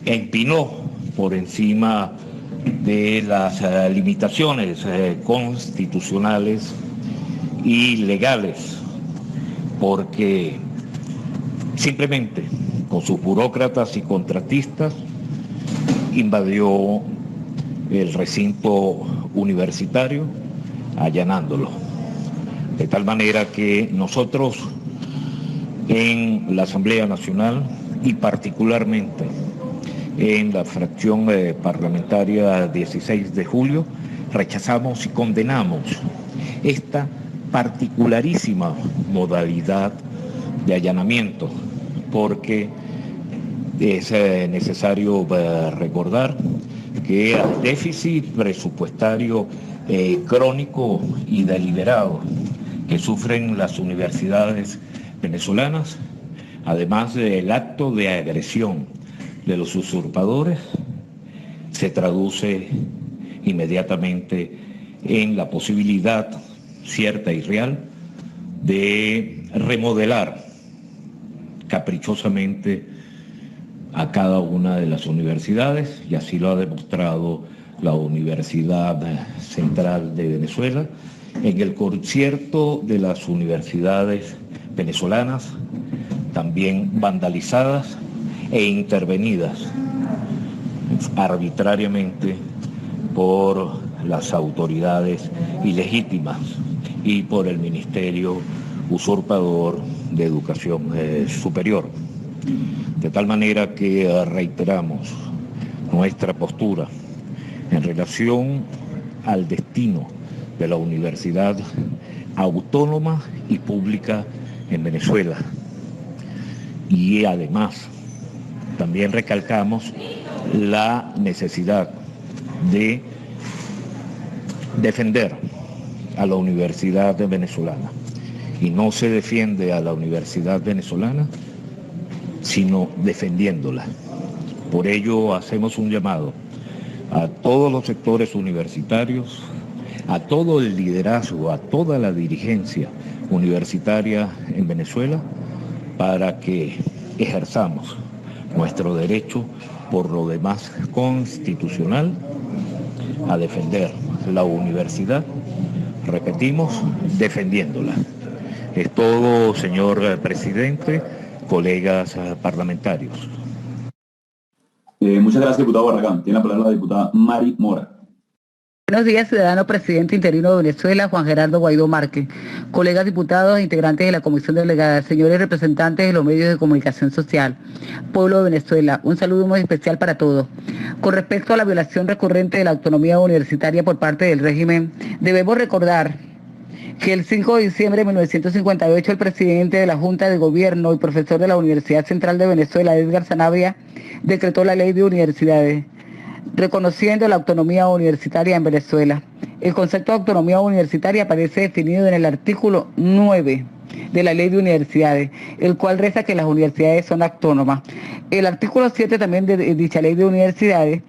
empinó por encima de las limitaciones constitucionales y legales, porque simplemente con sus burócratas y contratistas invadió el recinto universitario allanándolo. De tal manera que nosotros en la Asamblea Nacional y particularmente en la fracción parlamentaria 16 de julio rechazamos y condenamos esta particularísima modalidad de allanamiento, porque es necesario recordar que al déficit presupuestario crónico y deliberado que sufren las universidades venezolanas, además del acto de agresión de los usurpadores, se traduce inmediatamente en la posibilidad cierta y real de remodelar caprichosamente a cada una de las universidades, y así lo ha demostrado la Universidad Central de Venezuela, en el concierto de las universidades venezolanas, también vandalizadas e intervenidas arbitrariamente por las autoridades ilegítimas y por el Ministerio usurpador de Educación Superior. De tal manera que reiteramos nuestra postura en relación al destino de la Universidad Autónoma y Pública en Venezuela. Y además, también recalcamos la necesidad de defender a la universidad venezolana. Y no se defiende a la universidad venezolana, sino defendiéndola. Por ello hacemos un llamado a todos los sectores universitarios, a todo el liderazgo, a toda la dirigencia universitaria en Venezuela, para que ejerzamos nuestro derecho, por lo demás constitucional, a defender la universidad, repetimos, defendiéndola. Es todo, señor presidente, colegas parlamentarios. Muchas gracias, diputado Barragán. Tiene la palabra la diputada Mari Mora. Buenos días, ciudadano presidente interino de Venezuela, Juan Gerardo Guaidó Márquez, colegas diputados e integrantes de la comisión delegada, señores representantes de los medios de comunicación social, pueblo de Venezuela, un saludo muy especial para todos. Con respecto a la violación recurrente de la autonomía universitaria por parte del régimen, debemos recordar que el 5 de diciembre de 1958 el presidente de la Junta de Gobierno y profesor de la Universidad Central de Venezuela, Edgar Sanabria, decretó la Ley de Universidades, reconociendo la autonomía universitaria en Venezuela. El concepto de autonomía universitaria aparece definido en el artículo 9 de la Ley de Universidades, el cual reza que las universidades son autónomas. El artículo 7 también de dicha Ley de Universidades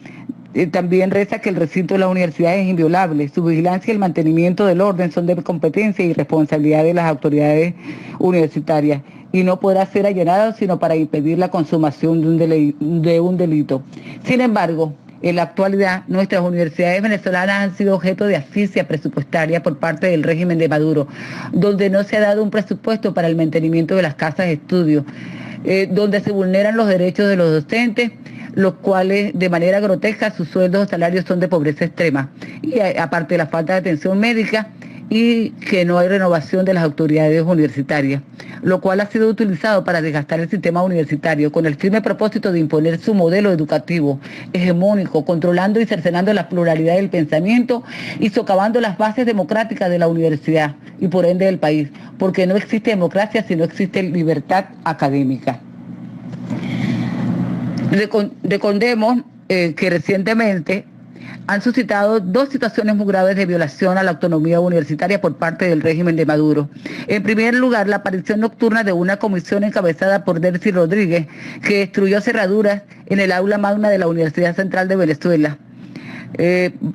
también reza que el recinto de las universidades es inviolable. Su vigilancia y el mantenimiento del orden son de competencia y responsabilidad de las autoridades universitarias y no podrá ser allanado sino para impedir la consumación de un delito. Sin embargo, en la actualidad, nuestras universidades venezolanas han sido objeto de asfixia presupuestaria por parte del régimen de Maduro, donde no se ha dado un presupuesto para el mantenimiento de las casas de estudio, donde se vulneran los derechos de los docentes, los cuales de manera grotesca sus sueldos o salarios son de pobreza extrema, y aparte de la falta de atención médica y que no hay renovación de las autoridades universitarias, lo cual ha sido utilizado para desgastar el sistema universitario con el firme propósito de imponer su modelo educativo hegemónico, controlando y cercenando la pluralidad del pensamiento y socavando las bases democráticas de la universidad y por ende del país, porque no existe democracia si no existe libertad académica. Recordemos que recientemente han suscitado dos situaciones muy graves de violación a la autonomía universitaria por parte del régimen de Maduro. En primer lugar, la aparición nocturna de una comisión encabezada por Delcy Rodríguez, que destruyó cerraduras en el aula magna de la Universidad Central de Venezuela,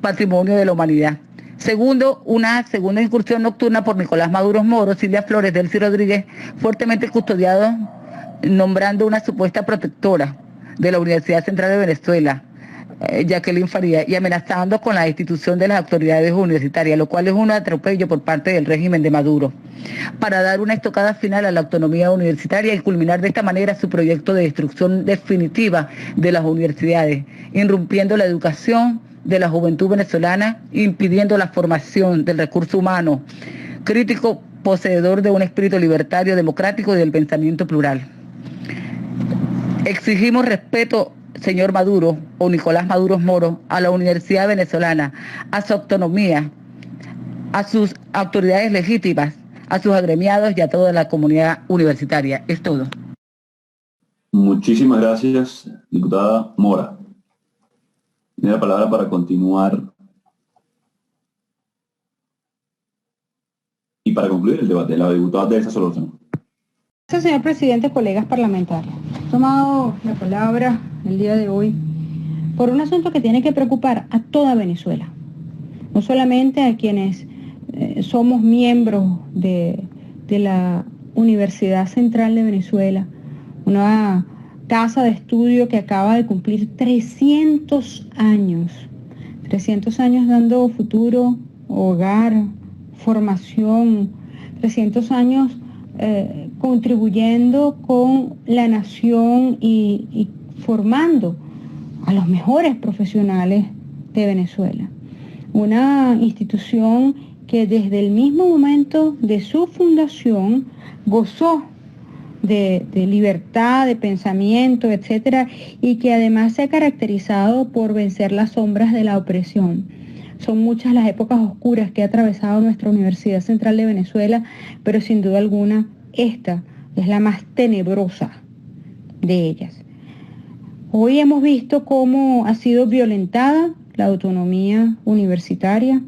patrimonio de la humanidad. Segundo, una segunda incursión nocturna por Nicolás Maduro Moro, Silvia Flores, Delcy Rodríguez, fuertemente custodiados, nombrando una supuesta protectora de la Universidad Central de Venezuela, Jacqueline Faría, y amenazando con la destitución de las autoridades universitarias, lo cual es un atropello por parte del régimen de Maduro, para dar una estocada final a la autonomía universitaria y culminar de esta manera su proyecto de destrucción definitiva de las universidades, irrumpiendo la educación de la juventud venezolana, impidiendo la formación del recurso humano crítico, poseedor de un espíritu libertario, democrático y del pensamiento plural. Exigimos respeto, señor Maduro o Nicolás Maduro Moro, a la Universidad Venezolana, a su autonomía, a sus autoridades legítimas, a sus agremiados y a toda la comunidad universitaria. Es todo. Muchísimas gracias, diputada Mora. Tiene la palabra para continuar y para concluir el debate, la diputada Delsa Solórzano. Gracias, señor presidente, colegas parlamentarios. He tomado la palabra el día de hoy por un asunto que tiene que preocupar a toda Venezuela, no solamente a quienes somos miembros de la Universidad Central de Venezuela, una casa de estudio que acaba de cumplir 300 años dando futuro, hogar, formación, 300 años contribuyendo con la nación y formando a los mejores profesionales de Venezuela. Una institución que desde el mismo momento de su fundación gozó de libertad, de pensamiento, etcétera, y que además se ha caracterizado por vencer las sombras de la opresión. Son muchas las épocas oscuras que ha atravesado nuestra Universidad Central de Venezuela, pero sin duda alguna esta es la más tenebrosa de ellas. Hoy hemos visto cómo ha sido violentada la autonomía universitaria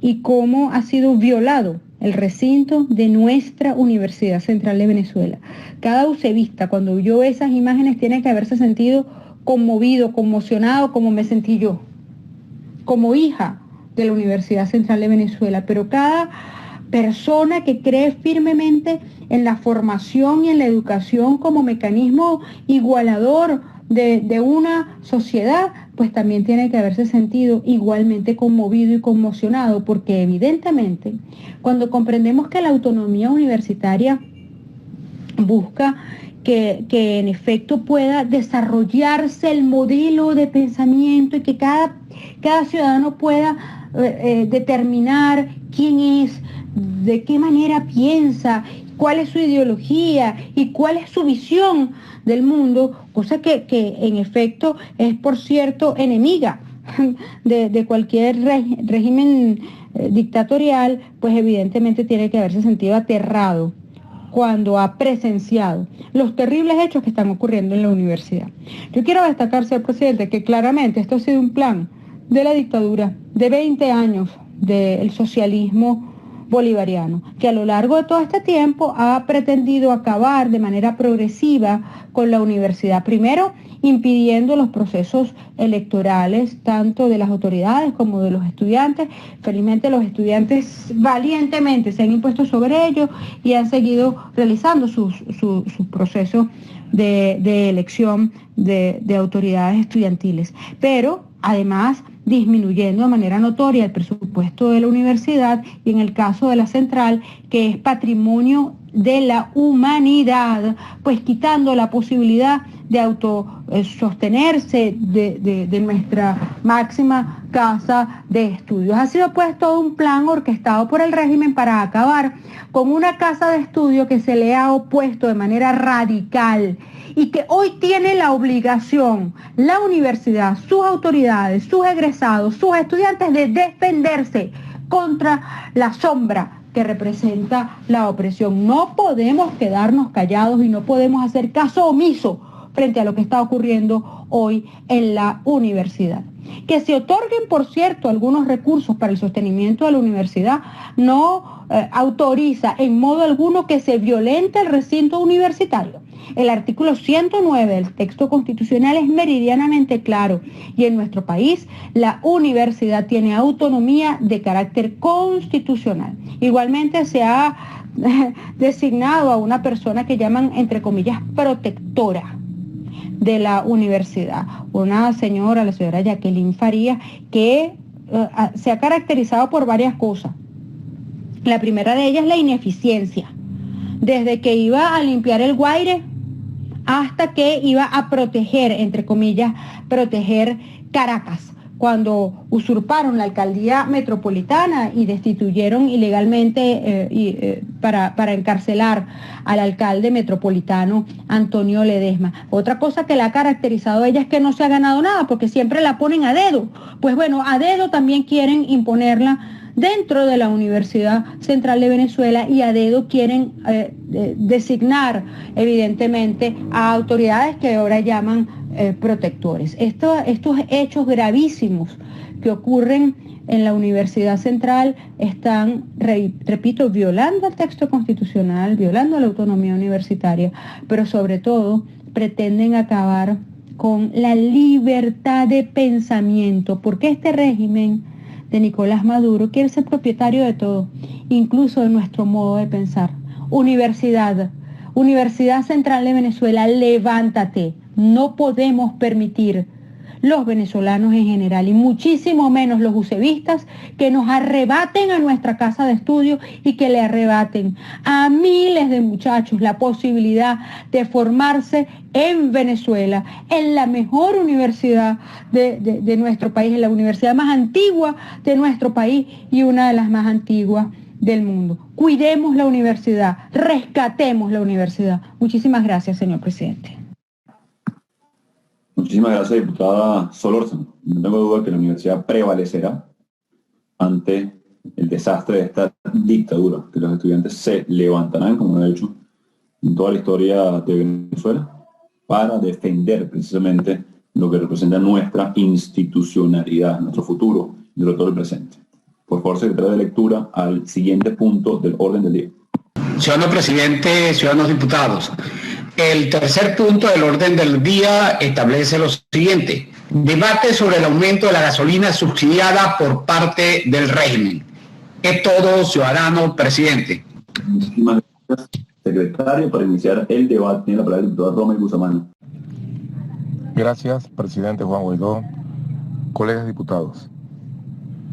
y cómo ha sido violado el recinto de nuestra Universidad Central de Venezuela. Cada ucevista, cuando vio esas imágenes, tiene que haberse sentido conmovido, conmocionado, como me sentí yo, como hija de la Universidad Central de Venezuela. Pero cada persona que cree firmemente en la formación y en la educación como mecanismo igualador de una sociedad, pues también tiene que haberse sentido igualmente conmovido y conmocionado, porque evidentemente cuando comprendemos que la autonomía universitaria busca que en efecto pueda desarrollarse el modelo de pensamiento y que cada ciudadano pueda determinar quién es, de qué manera piensa, cuál es su ideología y cuál es su visión del mundo, cosa que en efecto es, por cierto, enemiga de cualquier régimen dictatorial, pues evidentemente tiene que haberse sentido aterrado cuando ha presenciado los terribles hechos que están ocurriendo en la universidad. Yo quiero destacar, señor presidente, que claramente esto ha sido un plan de la dictadura de 20 años del socialismo bolivariano, que a lo largo de todo este tiempo ha pretendido acabar de manera progresiva con la universidad, primero impidiendo los procesos electorales tanto de las autoridades como de los estudiantes. Felizmente los estudiantes valientemente se han impuesto sobre ellos y han seguido realizando sus procesos de elección de autoridades estudiantiles, pero además disminuyendo de manera notoria el presupuesto de la universidad y en el caso de la central, que es patrimonio de la humanidad, pues quitando la posibilidad de autosostenerse de nuestra máxima casa de estudios. Ha sido pues todo un plan orquestado por el régimen para acabar con una casa de estudio que se le ha opuesto de manera radical y que hoy tiene la obligación, la universidad, sus autoridades, sus egresados, sus estudiantes, de defenderse contra la sombra que representa la opresión. No podemos quedarnos callados y no podemos hacer caso omiso frente a lo que está ocurriendo hoy en la universidad. Que se otorguen, por cierto, algunos recursos para el sostenimiento de la universidad no autoriza en modo alguno que se violente el recinto universitario. El artículo 109 del texto constitucional es meridianamente claro y en nuestro país la universidad tiene autonomía de carácter constitucional. Igualmente se ha designado a una persona que llaman, entre comillas, protectora de la universidad, una señora, la señora Jacqueline Farías, que se ha caracterizado por varias cosas. La primera de ellas es la ineficiencia, desde que iba a limpiar el Guaire hasta que iba a proteger, entre comillas, proteger Caracas, cuando usurparon la alcaldía metropolitana y destituyeron ilegalmente para encarcelar al alcalde metropolitano Antonio Ledesma. Otra cosa que la ha caracterizado a ella es que no se ha ganado nada, porque siempre la ponen a dedo. Pues bueno, a dedo también quieren imponerla dentro de la Universidad Central de Venezuela y a dedo quieren designar evidentemente a autoridades que ahora llaman protectores. Estos hechos gravísimos que ocurren en la Universidad Central están, repito, violando el texto constitucional, violando la autonomía universitaria, pero sobre todo pretenden acabar con la libertad de pensamiento, porque este régimen de Nicolás Maduro quiere ser propietario de todo, incluso de nuestro modo de pensar. Universidad Central de Venezuela, levántate. No podemos permitir, los venezolanos en general y muchísimo menos los usevistas, que nos arrebaten a nuestra casa de estudio y que le arrebaten a miles de muchachos la posibilidad de formarse en Venezuela, en la mejor universidad de nuestro país, en la universidad más antigua de nuestro país y una de las más antiguas del mundo. Cuidemos la universidad, rescatemos la universidad. Muchísimas gracias, señor presidente. Muchísimas gracias, diputada Solórzano. No tengo duda que la universidad prevalecerá ante el desastre de esta dictadura, que los estudiantes se levantarán, como lo ha hecho en toda la historia de Venezuela, para defender precisamente lo que representa nuestra institucionalidad, nuestro futuro y sobre todo el presente. Por favor, secretario de lectura al siguiente punto del orden del día. Ciudadano presidente, ciudadanos diputados. El tercer punto del orden del día establece lo siguiente: debate sobre el aumento de la gasolina subsidiada por parte del régimen. Es todo, ciudadano presidente. Muchísimas gracias, secretario. Para iniciar el debate tiene la palabra el diputado Rommel Guzamán. Gracias, presidente Juan Guaidó, colegas diputados.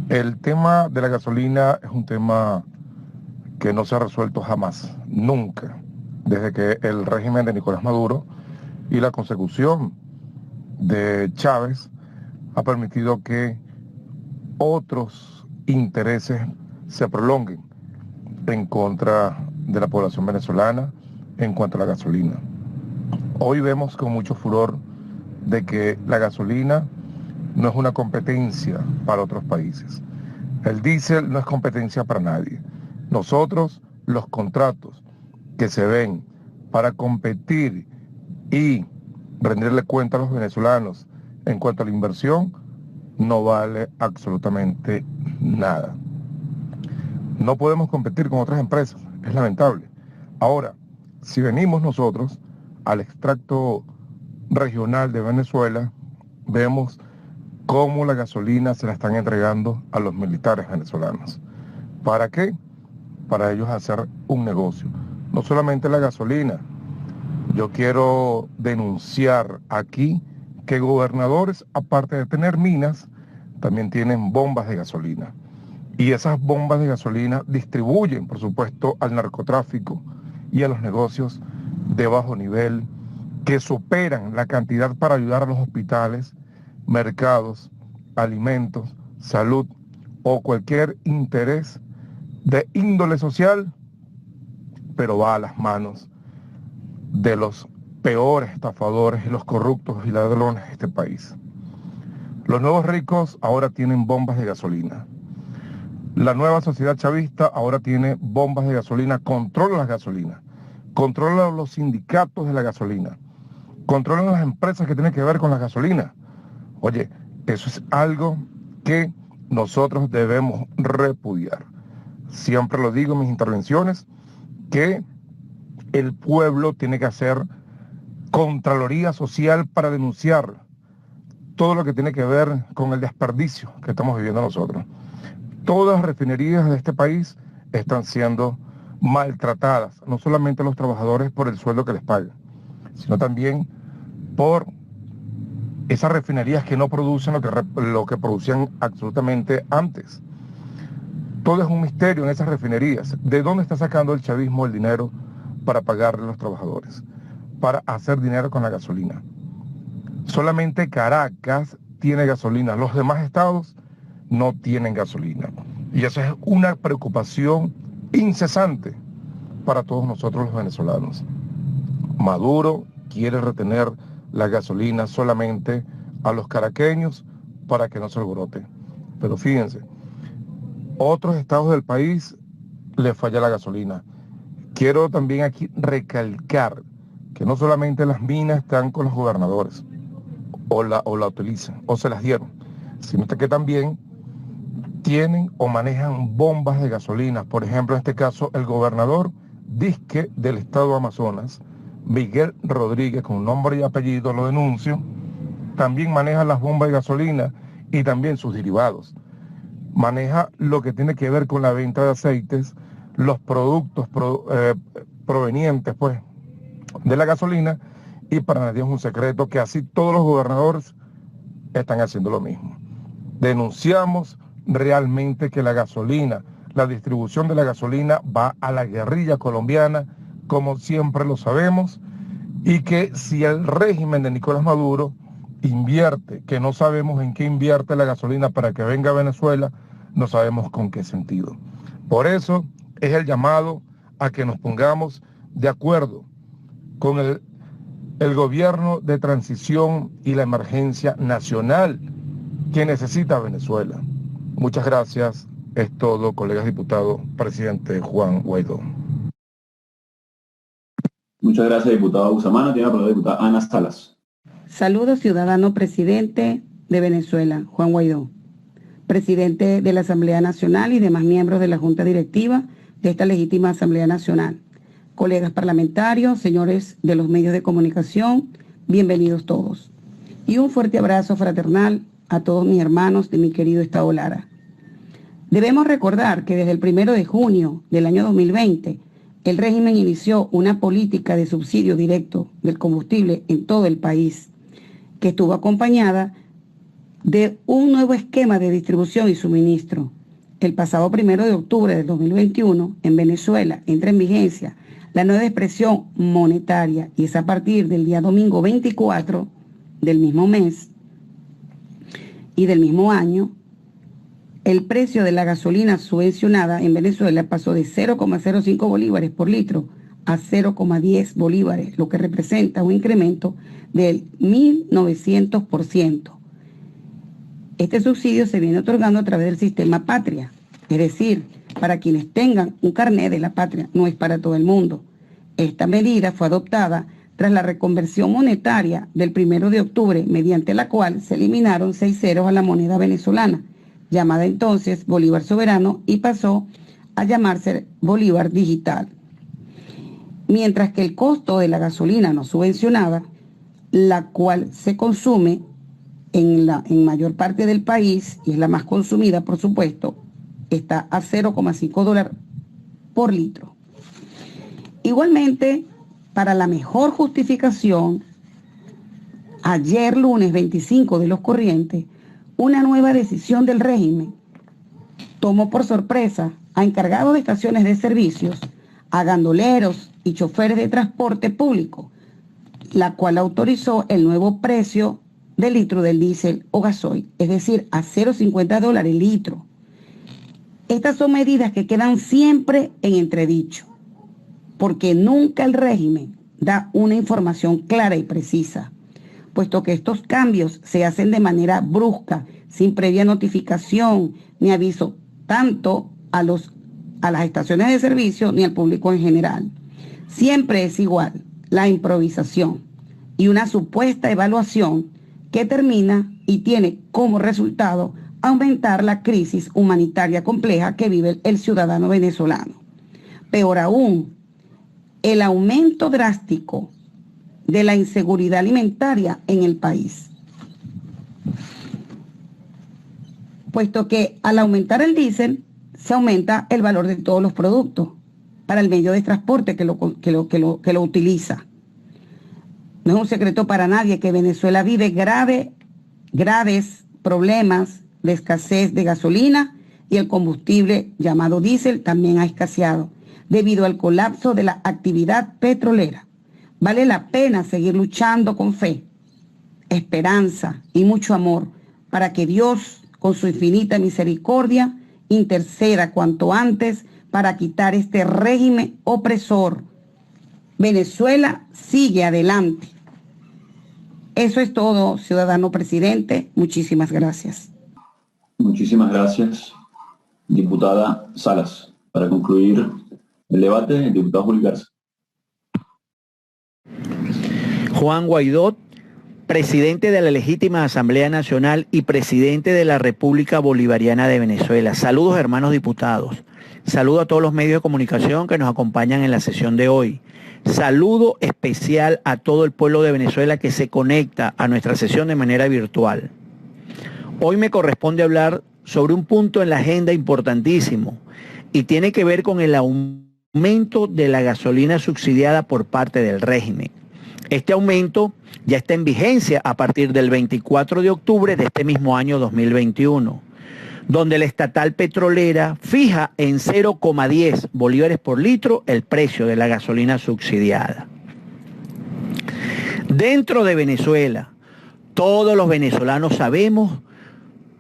El tema de la gasolina es un tema que no se ha resuelto jamás, nunca, desde que el régimen de Nicolás Maduro y la consecución de Chávez ha permitido que otros intereses se prolonguen en contra de la población venezolana en cuanto a la gasolina. Hoy vemos con mucho furor de que la gasolina no es una competencia para otros países. El diésel no es competencia para nadie. Nosotros, los contratos que se ven para competir y rendirle cuenta a los venezolanos en cuanto a la inversión, no vale absolutamente nada. No podemos competir con otras empresas, es lamentable. Ahora, si venimos nosotros al extracto regional de Venezuela, vemos cómo la gasolina se la están entregando a los militares venezolanos. ¿Para qué? Para ellos hacer un negocio. No solamente la gasolina. Yo quiero denunciar aquí que gobernadores, aparte de tener minas, también tienen bombas de gasolina. Y esas bombas de gasolina distribuyen, por supuesto, al narcotráfico y a los negocios de bajo nivel que superan la cantidad para ayudar a los hospitales, mercados, alimentos, salud o cualquier interés de índole social, pero va a las manos de los peores estafadores y los corruptos y ladrones de este país. Los nuevos ricos ahora tienen bombas de gasolina. La nueva sociedad chavista ahora tiene bombas de gasolina, controla las gasolinas, controla los sindicatos de la gasolina, controlan las empresas que tienen que ver con la gasolina. Oye, eso es algo que nosotros debemos repudiar. Siempre lo digo en mis intervenciones, que el pueblo tiene que hacer contraloría social para denunciar todo lo que tiene que ver con el desperdicio que estamos viviendo nosotros. Todas las refinerías de este país están siendo maltratadas, no solamente los trabajadores por el sueldo que les pagan, sino también por esas refinerías que no producen lo que producían absolutamente antes. Todo es un misterio en esas refinerías. ¿De dónde está sacando el chavismo el dinero para pagarle a los trabajadores? Para hacer dinero con la gasolina. Solamente Caracas tiene gasolina, los demás estados no tienen gasolina. Y eso es una preocupación incesante para todos nosotros los venezolanos. Maduro quiere retener la gasolina solamente a los caraqueños para que no se alborote. Pero fíjense, Otros estados del país les falla la gasolina. Quiero también aquí recalcar que no solamente las minas están con los gobernadores o la utilizan o se las dieron, sino que también tienen o manejan bombas de gasolina. Por ejemplo, en este caso, el gobernador disque del estado de Amazonas, Miguel Rodríguez, con nombre y apellido, lo denuncio, también maneja las bombas de gasolina y también sus derivados. Maneja lo que tiene que ver con la venta de aceites, los productos provenientes pues, de la gasolina, y para nadie es un secreto que así todos los gobernadores están haciendo lo mismo. Denunciamos realmente que la gasolina, la distribución de la gasolina va a la guerrilla colombiana, como siempre lo sabemos, y que si el régimen de Nicolás Maduro invierte, que no sabemos en qué invierte la gasolina para que venga a Venezuela, no sabemos con qué sentido. Por eso es el llamado a que nos pongamos de acuerdo con el gobierno de transición y la emergencia nacional que necesita Venezuela. Muchas gracias. Es todo, colegas diputados, presidente Juan Guaidó. Muchas gracias, diputado Usamana. Tiene la palabra la diputada Ana Salas. Saludos, ciudadano presidente de Venezuela, Juan Guaidó, presidente de la Asamblea Nacional y demás miembros de la Junta Directiva de esta legítima Asamblea Nacional. Colegas parlamentarios, señores de los medios de comunicación, bienvenidos todos. Y un fuerte abrazo fraternal a todos mis hermanos de mi querido Estado Lara. Debemos recordar que desde el 1 de junio del año 2020, el régimen inició una política de subsidio directo del combustible en todo el país, que estuvo acompañada de un nuevo esquema de distribución y suministro. El pasado 1 de octubre del 2021, en Venezuela, entra en vigencia la nueva expresión monetaria y es a partir del día domingo 24 del mismo mes y del mismo año, el precio de la gasolina subvencionada en Venezuela pasó de 0,05 bolívares por litro a 0,10 bolívares, lo que representa un incremento del 1.900%. Este subsidio se viene otorgando a través del sistema Patria, es decir, para quienes tengan un carnet de la Patria, no es para todo el mundo. Esta medida fue adoptada tras la reconversión monetaria del 1 de octubre, mediante la cual se eliminaron 6 ceros a la moneda venezolana, llamada entonces Bolívar Soberano, y pasó a llamarse Bolívar Digital. Mientras que el costo de la gasolina no subvencionada, la cual se consume en mayor parte del país, y es la más consumida, por supuesto, está a 0,5 dólares por litro. Igualmente, para la mejor justificación, ayer lunes 25 de los corrientes, una nueva decisión del régimen tomó por sorpresa a encargados de estaciones de servicios, a gandoleros y choferes de transporte público, la cual autorizó el nuevo precio del litro del diésel o gasoil, es decir, a 0,50 dólares el litro. Estas son medidas que quedan siempre en entredicho, porque nunca el régimen da una información clara y precisa, puesto que estos cambios se hacen de manera brusca, sin previa notificación ni aviso tanto a las estaciones de servicio ni al público en general. Siempre es igual la improvisación y una supuesta evaluación que termina y tiene como resultado aumentar la crisis humanitaria compleja que vive el ciudadano venezolano. Peor aún, el aumento drástico de la inseguridad alimentaria en el país. Puesto que al aumentar el diésel, se aumenta el valor de todos los productos para el medio de transporte que lo utiliza. No es un secreto para nadie que Venezuela vive graves problemas de escasez de gasolina, y el combustible llamado diésel también ha escaseado debido al colapso de la actividad petrolera. Vale la pena seguir luchando con fe, esperanza y mucho amor para que Dios, con su infinita misericordia, interceda cuanto antes para quitar este régimen opresor. Venezuela sigue adelante. Eso es todo, ciudadano presidente. Muchísimas gracias. Muchísimas gracias, Diputada Salas. Para concluir el debate, el diputado Julio Garza. Juan Guaidó, presidente de la legítima Asamblea Nacional y presidente de la República Bolivariana de Venezuela. Saludos, hermanos diputados. Saludo a todos los medios de comunicación que nos acompañan en la sesión de hoy. Saludo especial a todo el pueblo de Venezuela que se conecta a nuestra sesión de manera virtual. Hoy me corresponde hablar sobre un punto en la agenda importantísimo y tiene que ver con el aumento de la gasolina subsidiada por parte del régimen. Este aumento ya está en vigencia a partir del 24 de octubre de este mismo año 2021, donde la estatal petrolera fija en 0,10 bolívares por litro el precio de la gasolina subsidiada. Dentro de Venezuela, todos los venezolanos sabemos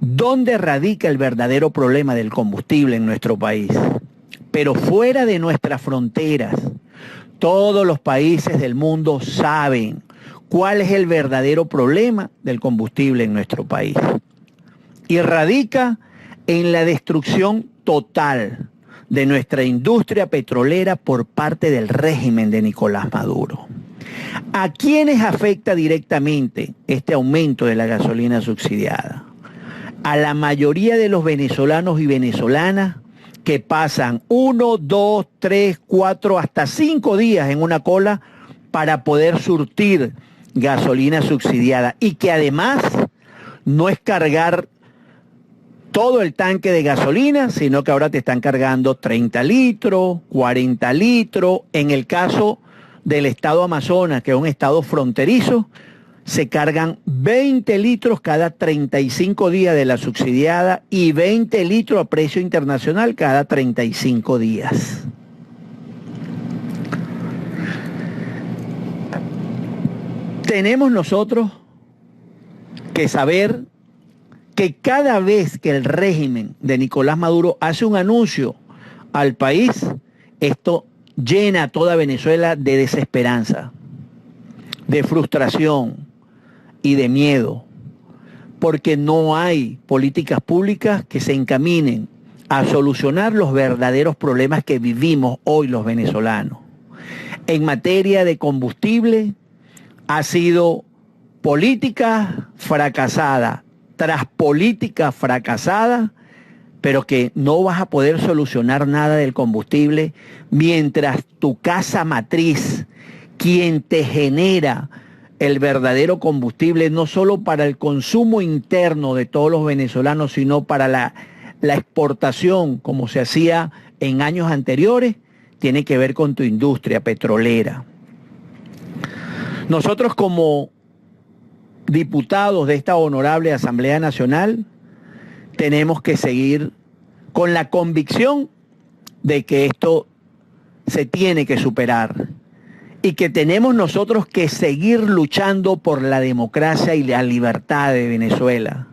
dónde radica el verdadero problema del combustible en nuestro país. Pero fuera de nuestras fronteras, todos los países del mundo saben cuál es el verdadero problema del combustible en nuestro país. Y radica en la destrucción total de nuestra industria petrolera por parte del régimen de Nicolás Maduro. ¿A quiénes afecta directamente este aumento de la gasolina subsidiada? A la mayoría de los venezolanos y venezolanas que pasan 1, 2, 3, 4, hasta 5 días en una cola para poder surtir gasolina subsidiada y que además no es cargar todo el tanque de gasolina, sino que ahora te están cargando 30 litros, 40 litros. En el caso del estado Amazonas, que es un estado fronterizo, se cargan 20 litros cada 35 días de la subsidiada y 20 litros a precio internacional cada 35 días. Tenemos nosotros que saber que cada vez que el régimen de Nicolás Maduro hace un anuncio al país, esto llena a toda Venezuela de desesperanza, de frustración y de miedo, porque no hay políticas públicas que se encaminen a solucionar los verdaderos problemas que vivimos hoy los venezolanos. En materia de combustible, ha sido política fracasada tras política fracasada, pero que no vas a poder solucionar nada del combustible mientras tu casa matriz, quien te genera el verdadero combustible, no solo para el consumo interno de todos los venezolanos, sino para la exportación, como se hacía en años anteriores, tiene que ver con tu industria petrolera. Nosotros como diputados de esta honorable Asamblea Nacional tenemos que seguir con la convicción de que esto se tiene que superar y que tenemos nosotros que seguir luchando por la democracia y la libertad de Venezuela.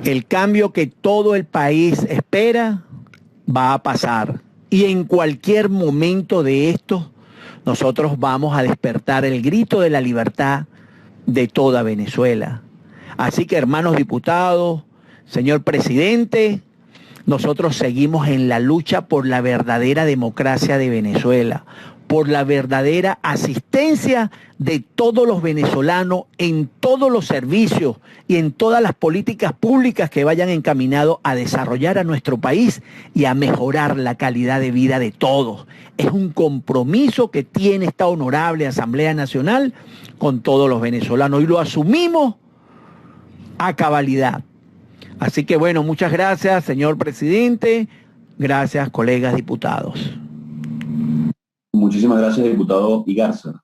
El cambio que todo el país espera va a pasar y en cualquier momento de esto nosotros vamos a despertar el grito de la libertad de toda Venezuela. Así que, hermanos diputados, señor presidente, nosotros seguimos en la lucha por la verdadera democracia de Venezuela, por la verdadera asistencia de todos los venezolanos en todos los servicios y en todas las políticas públicas que vayan encaminados a desarrollar a nuestro país y a mejorar la calidad de vida de todos. Es un compromiso que tiene esta honorable Asamblea Nacional con todos los venezolanos y lo asumimos a cabalidad. Así que bueno, muchas gracias, señor presidente. Gracias, colegas diputados. Muchísimas gracias, diputado Igarza.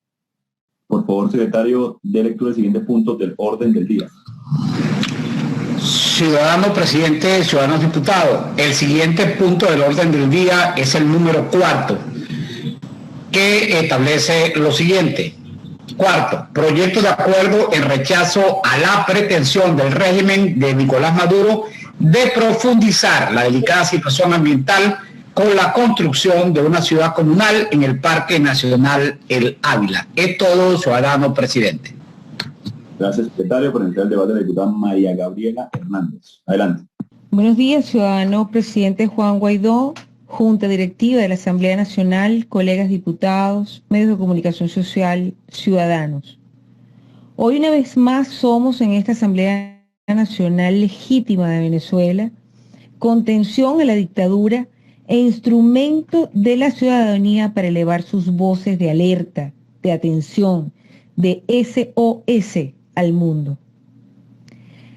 Por favor, secretario, dé lectura del siguiente punto del orden del día. Ciudadano presidente, ciudadanos diputados, el siguiente punto del orden del día es el número 4, que establece lo siguiente. Cuarto, proyecto de acuerdo en rechazo a la pretensión del régimen de Nicolás Maduro de profundizar la delicada situación ambiental con la construcción de una ciudad comunal en el Parque Nacional El Ávila. Es todo, ciudadano presidente. Gracias, secretario. Por iniciar el debate, la diputada María Gabriela Hernández. Adelante. Buenos días, ciudadano presidente Juan Guaidó, Junta Directiva de la Asamblea Nacional, colegas diputados, medios de comunicación social, ciudadanos. Hoy una vez más somos en esta Asamblea Nacional legítima de Venezuela, contención a la dictadura e instrumento de la ciudadanía para elevar sus voces de alerta, de atención, de SOS al mundo.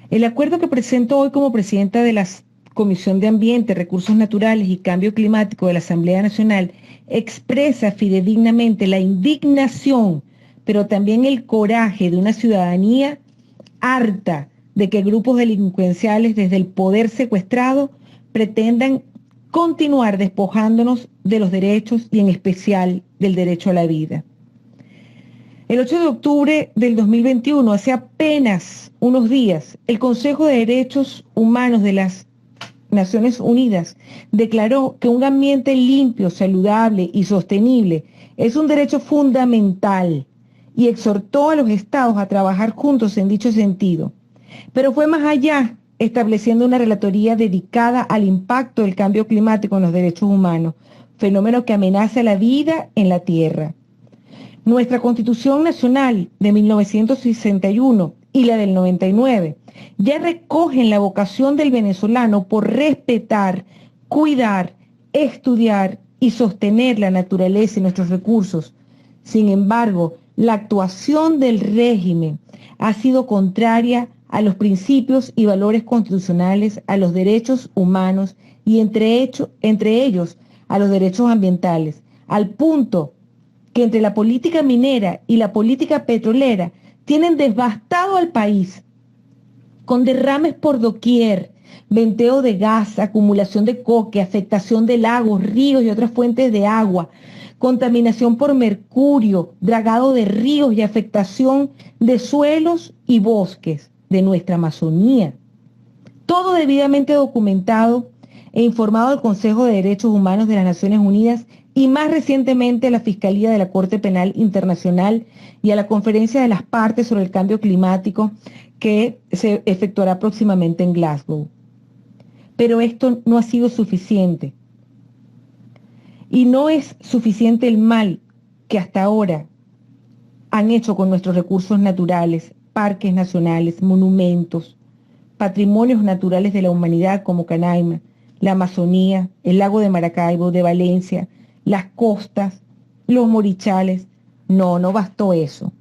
El acuerdo que presento hoy como presidenta de la Comisión de Ambiente, Recursos Naturales y Cambio Climático de la Asamblea Nacional expresa fidedignamente la indignación, pero también el coraje de una ciudadanía harta de que grupos delincuenciales desde el poder secuestrado pretendan continuar despojándonos de los derechos y en especial del derecho a la vida. El 8 de octubre del 2021, hace apenas unos días, el Consejo de Derechos Humanos de las Naciones Unidas declaró que un ambiente limpio, saludable y sostenible es un derecho fundamental y exhortó a los estados a trabajar juntos en dicho sentido. Pero fue más allá, estableciendo una relatoría dedicada al impacto del cambio climático en los derechos humanos, fenómeno que amenaza la vida en la Tierra. Nuestra Constitución Nacional de 1961 y la del 99 ya recogen la vocación del venezolano por respetar, cuidar, estudiar y sostener la naturaleza y nuestros recursos. Sin embargo, la actuación del régimen ha sido contraria a los principios y valores constitucionales, a los derechos humanos y entre ellos a los derechos ambientales, al punto que entre la política minera y la política petrolera tienen devastado al país, con derrames por doquier, venteo de gas, acumulación de coque, afectación de lagos, ríos y otras fuentes de agua, contaminación por mercurio, dragado de ríos y afectación de suelos y bosques de nuestra Amazonía. Todo debidamente documentado e informado al Consejo de Derechos Humanos de las Naciones Unidas y más recientemente a la Fiscalía de la Corte Penal Internacional y a la Conferencia de las Partes sobre el Cambio Climático que se efectuará próximamente en Glasgow. Pero esto no ha sido suficiente. Y no es suficiente el mal que hasta ahora han hecho con nuestros recursos naturales, parques nacionales, monumentos, patrimonios naturales de la humanidad como Canaima, la Amazonía, el lago de Maracaibo, de Valencia, las costas, los morichales. No bastó eso.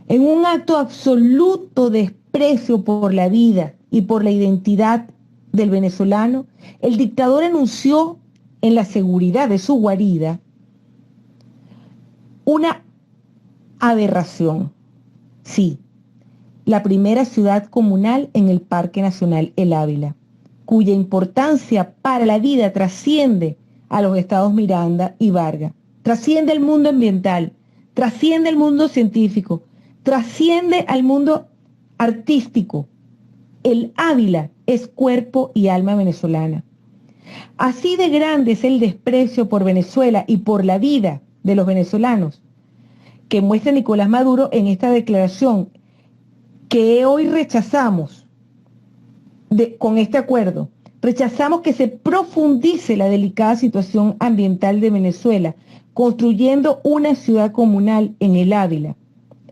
En un acto absoluto de desprecio por la vida y por la identidad del venezolano, el dictador anunció en la seguridad de su guarida una aberración. Sí, la primera ciudad comunal en el Parque Nacional El Ávila, cuya importancia para la vida trasciende a los estados Miranda y Vargas, trasciende el mundo ambiental, trasciende el mundo científico, trasciende al mundo artístico. El Ávila es cuerpo y alma venezolana. Así de grande es el desprecio por Venezuela y por la vida de los venezolanos que muestra Nicolás Maduro en esta declaración que hoy rechazamos con este acuerdo. Rechazamos que se profundice la delicada situación ambiental de Venezuela, construyendo una ciudad comunal en el Ávila,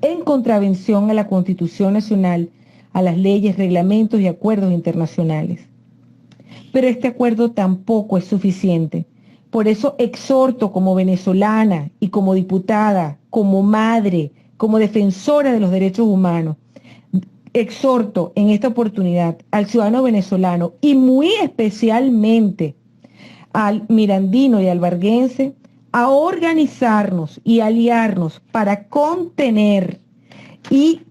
en contravención a la Constitución Nacional, a las leyes, reglamentos y acuerdos internacionales. Pero este acuerdo tampoco es suficiente. Por eso exhorto como venezolana y como diputada, como madre, como defensora de los derechos humanos, exhorto en esta oportunidad al ciudadano venezolano y muy especialmente al mirandino y al varguense a organizarnos y aliarnos para contener y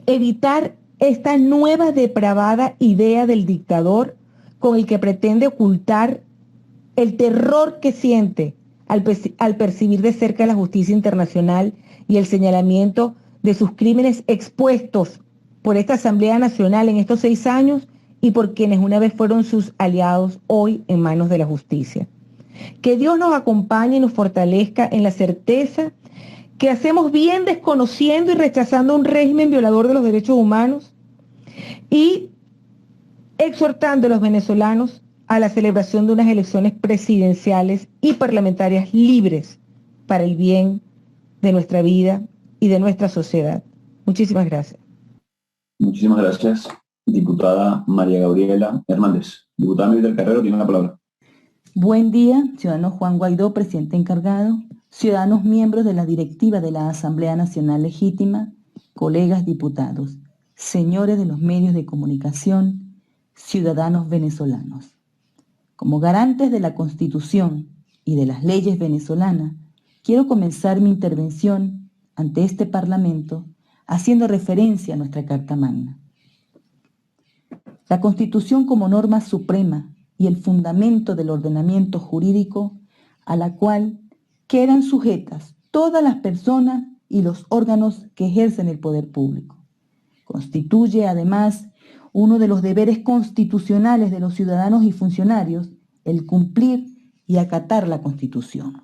evitar esta nueva depravada idea del dictador con el que pretende ocultar el terror que siente al percibir de cerca la justicia internacional y el señalamiento de sus crímenes expuestos por esta Asamblea Nacional en estos 6 años y por quienes una vez fueron sus aliados hoy en manos de la justicia. Que Dios nos acompañe y nos fortalezca en la certeza que hacemos bien desconociendo y rechazando un régimen violador de los derechos humanos y exhortando a los venezolanos a la celebración de unas elecciones presidenciales y parlamentarias libres para el bien de nuestra vida y de nuestra sociedad. Muchísimas gracias. Muchísimas gracias, diputada María Gabriela Hernández. Diputada Mildred Carrero tiene la palabra. Buen día, ciudadano Juan Guaidó, presidente encargado, ciudadanos miembros de la directiva de la Asamblea Nacional Legítima, colegas diputados, señores de los medios de comunicación, ciudadanos venezolanos. Como garantes de la Constitución y de las leyes venezolanas, quiero comenzar mi intervención ante este Parlamento haciendo referencia a nuestra Carta Magna. La Constitución como norma suprema y el fundamento del ordenamiento jurídico a la cual quedan sujetas todas las personas y los órganos que ejercen el poder público. Constituye además uno de los deberes constitucionales de los ciudadanos y funcionarios el cumplir y acatar la Constitución.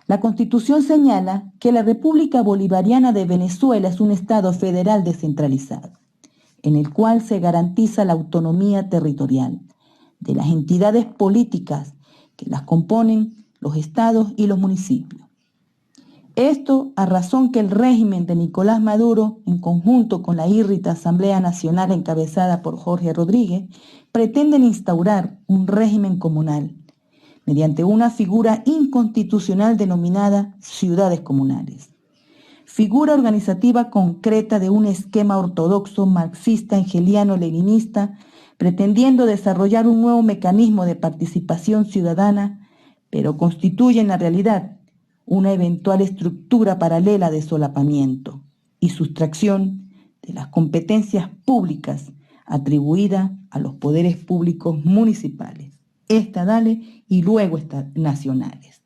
La Constitución señala que la República Bolivariana de Venezuela es un Estado federal descentralizado, en el cual se garantiza la autonomía territorial de las entidades políticas que las componen los estados y los municipios. Esto a razón que el régimen de Nicolás Maduro, en conjunto con la írrita Asamblea Nacional encabezada por Jorge Rodríguez, pretenden instaurar un régimen comunal mediante una figura inconstitucional denominada ciudades comunales. Figura organizativa concreta de un esquema ortodoxo marxista hegeliano-leninista pretendiendo desarrollar un nuevo mecanismo de participación ciudadana, pero constituye en la realidad una eventual estructura paralela de solapamiento y sustracción de las competencias públicas atribuidas a los poderes públicos municipales, estatales y luego nacionales.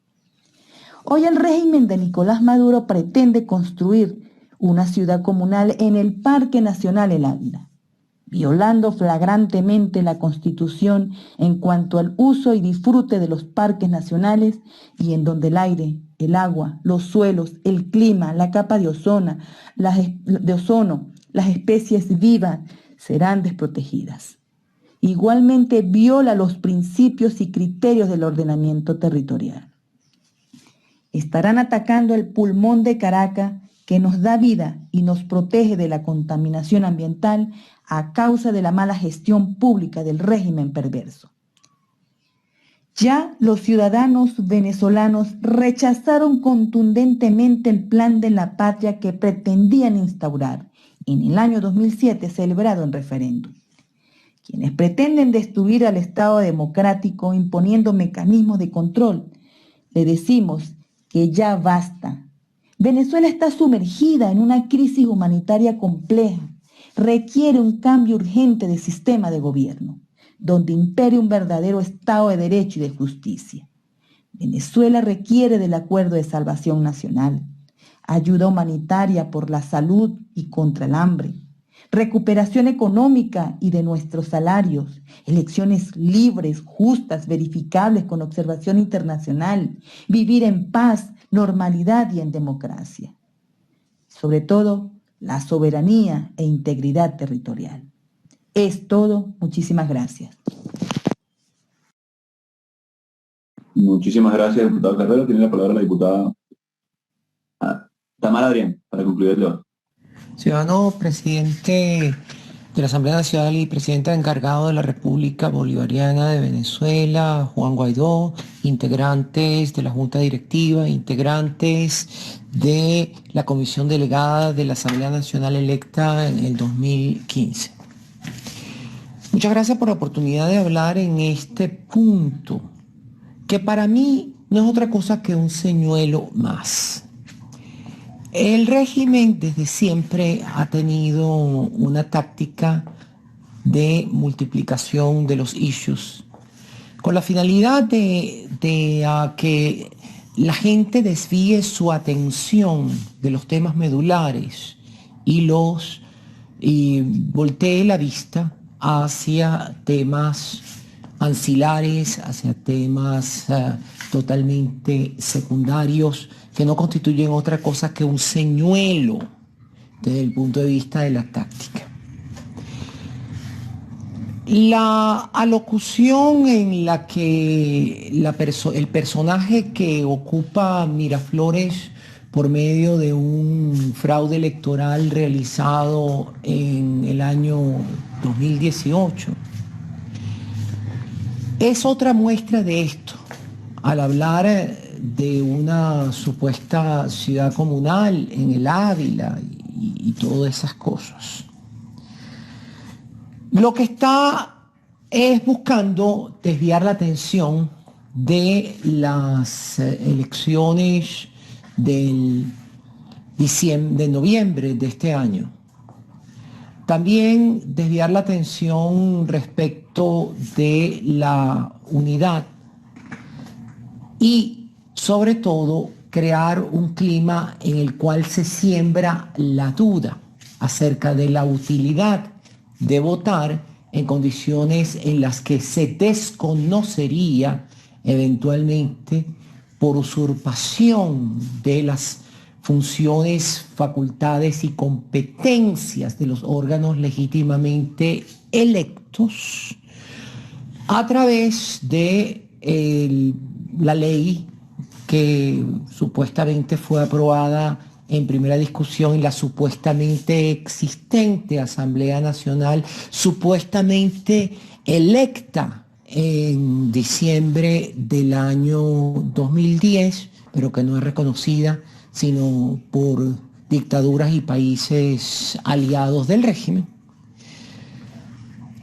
Hoy el régimen de Nicolás Maduro pretende construir una ciudad comunal en el Parque Nacional El Águila, violando flagrantemente la Constitución en cuanto al uso y disfrute de los parques nacionales y en donde el aire, el agua, los suelos, el clima, la capa de ozono, las especies vivas serán desprotegidas. Igualmente viola los principios y criterios del ordenamiento territorial. Estarán atacando el pulmón de Caracas que nos da vida y nos protege de la contaminación ambiental a causa de la mala gestión pública del régimen perverso. Ya los ciudadanos venezolanos rechazaron contundentemente el plan de la patria que pretendían instaurar en el año 2007 celebrado en referéndum. Quienes pretenden destruir al Estado democrático imponiendo mecanismos de control, le decimos que ya basta. Venezuela está sumergida en una crisis humanitaria compleja. Requiere un cambio urgente de sistema de gobierno, donde impere un verdadero Estado de Derecho y de justicia. Venezuela requiere del Acuerdo de Salvación Nacional, ayuda humanitaria por la salud y contra el hambre, recuperación económica y de nuestros salarios, elecciones libres, justas, verificables con observación internacional, vivir en paz, normalidad y en democracia. Sobre todo, la soberanía e integridad territorial. Es todo. Muchísimas gracias. Muchísimas gracias, diputado Carrero. Tiene la palabra la diputada Tamara Adrián para concluir el debate. Ciudadano presidente de la Asamblea Nacional y presidente encargado de la República Bolivariana de Venezuela, Juan Guaidó, integrantes de la Junta Directiva, integrantes de la Comisión Delegada de la Asamblea Nacional electa en el 2015. Muchas gracias por la oportunidad de hablar en este punto, que para mí no es otra cosa que un señuelo más. El régimen desde siempre ha tenido una táctica de multiplicación de los issues, con la finalidad de que la gente desvíe su atención de los temas medulares y voltee la vista hacia temas ancilares, hacia temas totalmente secundarios, que no constituyen otra cosa que un señuelo desde el punto de vista de la táctica. La alocución en la que el personaje que ocupa Miraflores por medio de un fraude electoral realizado en el año 2018 es otra muestra de esto, al hablar de una supuesta ciudad comunal en el Ávila y todas esas cosas. Lo que está es buscando desviar la atención de las elecciones de noviembre de este año. También desviar la atención respecto de la unidad y, sobre todo, crear un clima en el cual se siembra la duda acerca de la utilidad de votar en condiciones en las que se desconocería eventualmente por usurpación de las funciones, facultades y competencias de los órganos legítimamente electos a través de la ley que supuestamente fue aprobada en primera discusión en la supuestamente existente Asamblea Nacional, supuestamente electa en diciembre del año 2010, pero que no es reconocida sino por dictaduras y países aliados del régimen,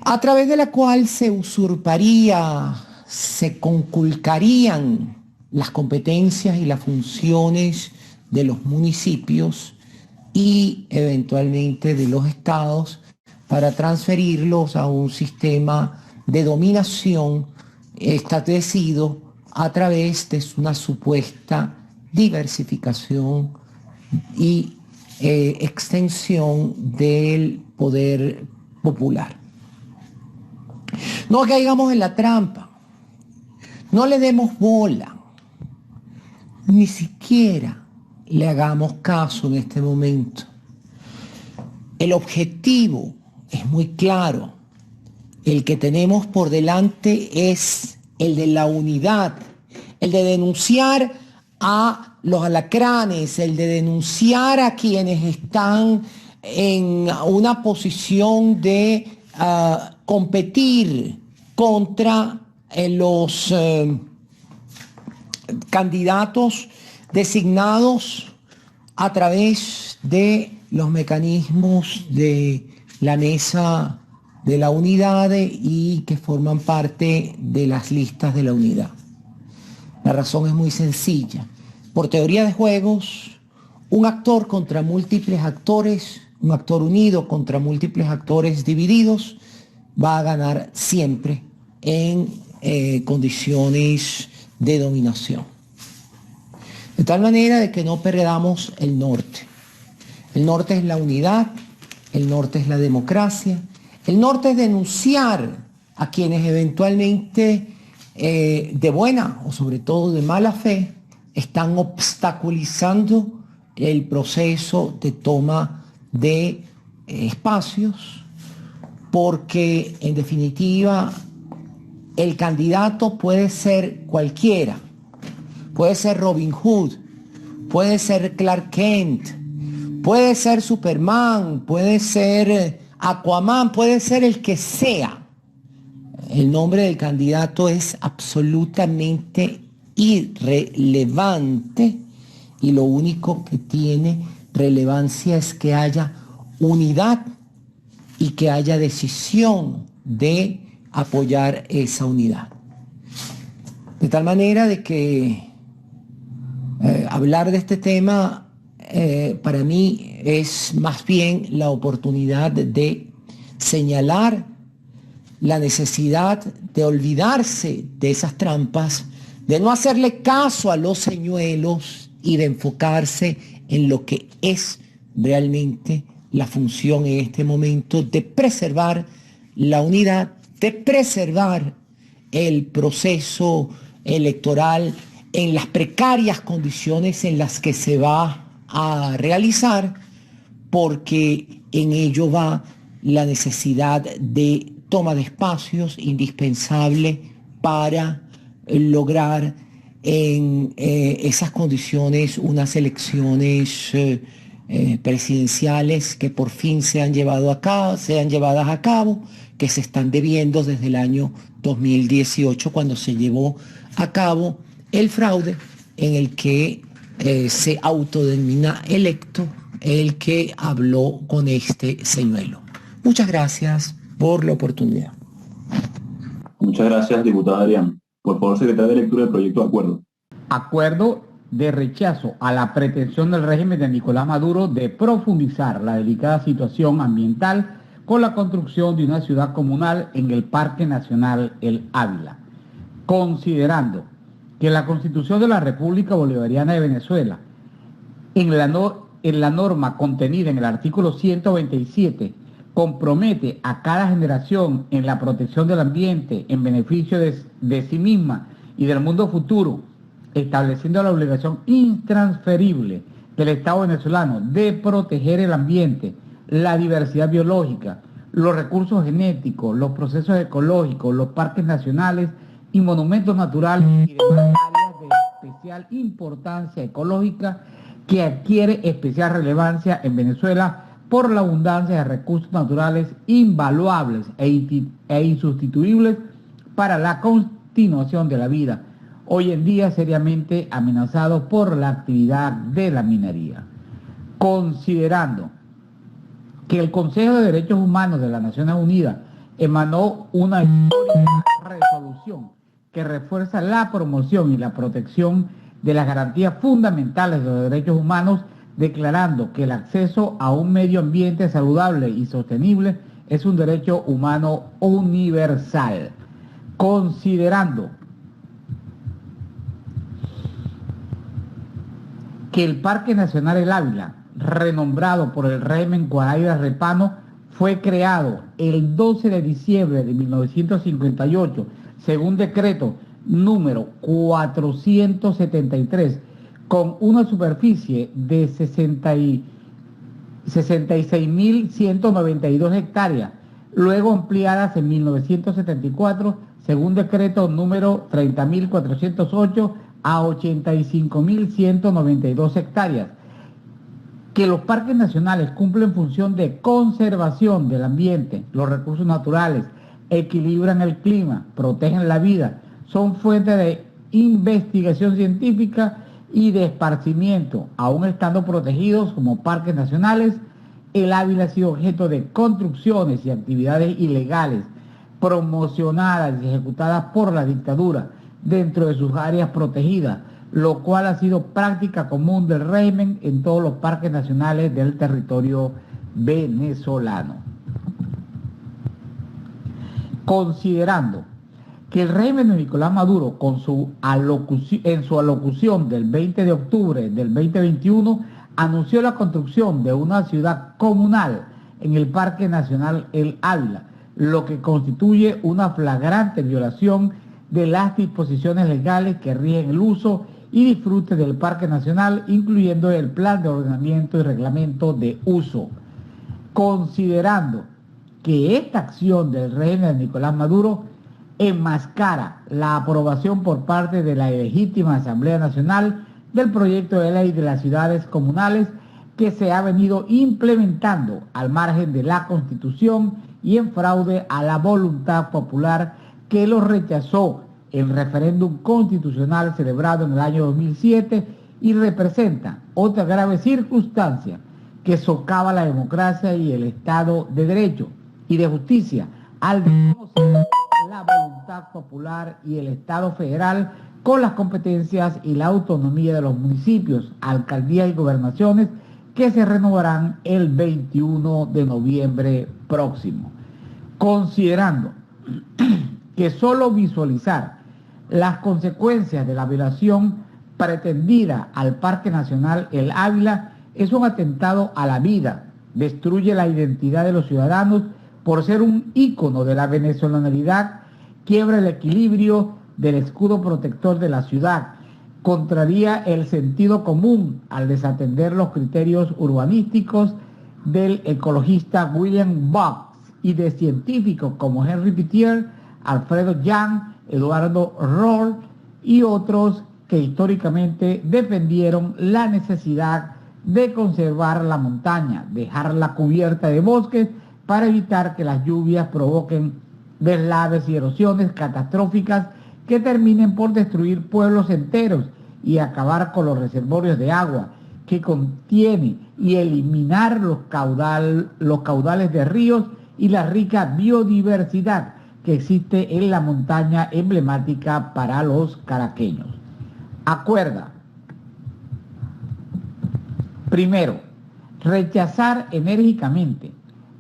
a través de la cual se usurparía, se conculcarían las competencias y las funciones de los municipios y eventualmente de los estados para transferirlos a un sistema de dominación establecido a través de una supuesta diversificación y extensión del poder popular. No caigamos en la trampa, no le demos bola, ni siquiera le hagamos caso en este momento. El objetivo es muy claro. El que tenemos por delante es el de la unidad, el de denunciar a los alacranes, el de denunciar a quienes están en una posición de competir contra los candidatos designados a través de los mecanismos de la mesa de la unidad y que forman parte de las listas de la unidad. La razón es muy sencilla. Por teoría de juegos, un actor contra múltiples actores, un actor unido contra múltiples actores divididos, va a ganar siempre en condiciones de dominación. De tal manera de que no perdamos el norte. El norte es la unidad, el norte es la democracia, el norte es denunciar a quienes eventualmente de buena o sobre todo de mala fe están obstaculizando el proceso de toma de espacios, porque en definitiva el candidato puede ser cualquiera. Puede ser Robin Hood, puede ser Clark Kent, puede ser Superman, puede ser Aquaman, puede ser el que sea. El nombre del candidato es absolutamente irrelevante y lo único que tiene relevancia es que haya unidad y que haya decisión de apoyar esa unidad. De tal manera de que hablar de este tema para mí es más bien la oportunidad de señalar la necesidad de olvidarse de esas trampas, de no hacerle caso a los señuelos y de enfocarse en lo que es realmente la función en este momento de preservar la unidad, de preservar el proceso electoral en las precarias condiciones en las que se va a realizar, porque en ello va la necesidad de toma de espacios indispensable para lograr en esas condiciones unas elecciones presidenciales que por fin sean llevadas a cabo, que se están debiendo desde el año 2018, cuando se llevó a cabo el fraude en el que se autodenomina electo el que habló con este señuelo. Muchas gracias por la oportunidad. Muchas gracias, diputada Adrián. Por favor, secretario de lectura del proyecto de acuerdo. Acuerdo de rechazo a la pretensión del régimen de Nicolás Maduro de profundizar la delicada situación ambiental con la construcción de una ciudad comunal en el Parque Nacional El Ávila, considerando que la Constitución de la República Bolivariana de Venezuela, en la norma contenida en el artículo 127, compromete a cada generación en la protección del ambiente en beneficio de sí misma y del mundo futuro, estableciendo la obligación intransferible del Estado venezolano de proteger el ambiente, la diversidad biológica, los recursos genéticos, los procesos ecológicos, los parques nacionales y monumentos naturales y demás áreas de especial importancia ecológica que adquiere especial relevancia en Venezuela por la abundancia de recursos naturales invaluables e insustituibles para la continuación de la vida, hoy en día seriamente amenazado por la actividad de la minería. Considerando que el Consejo de Derechos Humanos de las Naciones Unidas emanó una histórica resolución que refuerza la promoción y la protección de las garantías fundamentales de los derechos humanos, declarando que el acceso a un medio ambiente saludable y sostenible es un derecho humano universal. Considerando que el Parque Nacional El Ávila, renombrado por el régimen Guaraíra Repano, fue creado el 12 de diciembre de 1958, según decreto número 473, con una superficie de 66.192 hectáreas, luego ampliadas en 1974, según decreto número 30.408, a 85.192 hectáreas. Que los parques nacionales cumplen función de conservación del ambiente, los recursos naturales, equilibran el clima, protegen la vida, son fuente de investigación científica y de esparcimiento, aún estando protegidos como parques nacionales. El Ávila ha sido objeto de construcciones y actividades ilegales promocionadas y ejecutadas por la dictadura dentro de sus áreas protegidas, lo cual ha sido práctica común del régimen en todos los parques nacionales del territorio venezolano. Considerando que el régimen de Nicolás Maduro, en su alocución del 20 de octubre del 2021, anunció la construcción de una ciudad comunal en el Parque Nacional El Ávila, lo que constituye una flagrante violación de las disposiciones legales que rigen el uso y disfrute del Parque Nacional, incluyendo el Plan de Ordenamiento y Reglamento de Uso. Considerando que esta acción del régimen de Nicolás Maduro enmascara la aprobación por parte de la ilegítima Asamblea Nacional del proyecto de ley de las ciudades comunales que se ha venido implementando al margen de la Constitución y en fraude a la voluntad popular que lo rechazó el referéndum constitucional celebrado en el año 2007 y representa otra grave circunstancia que socava la democracia y el Estado de Derecho y de Justicia al desconocer la voluntad popular y el Estado federal con las competencias y la autonomía de los municipios, alcaldías y gobernaciones que se renovarán el 21 de noviembre próximo. Considerando que solo visualizar las consecuencias de la violación pretendida al Parque Nacional El Ávila es un atentado a la vida, destruye la identidad de los ciudadanos por ser un ícono de la venezolanidad, quiebra el equilibrio del escudo protector de la ciudad, contraría el sentido común al desatender los criterios urbanísticos del ecologista William Bucks y de científicos como Henry Pittier, Alfredo Young, Eduardo Roll y otros que históricamente defendieron la necesidad de conservar la montaña, dejarla cubierta de bosques para evitar que las lluvias provoquen deslaves y erosiones catastróficas que terminen por destruir pueblos enteros y acabar con los reservorios de agua que contiene y eliminar los caudales de ríos y la rica biodiversidad que existe en la montaña emblemática para los caraqueños. Acuerda, primero, rechazar enérgicamente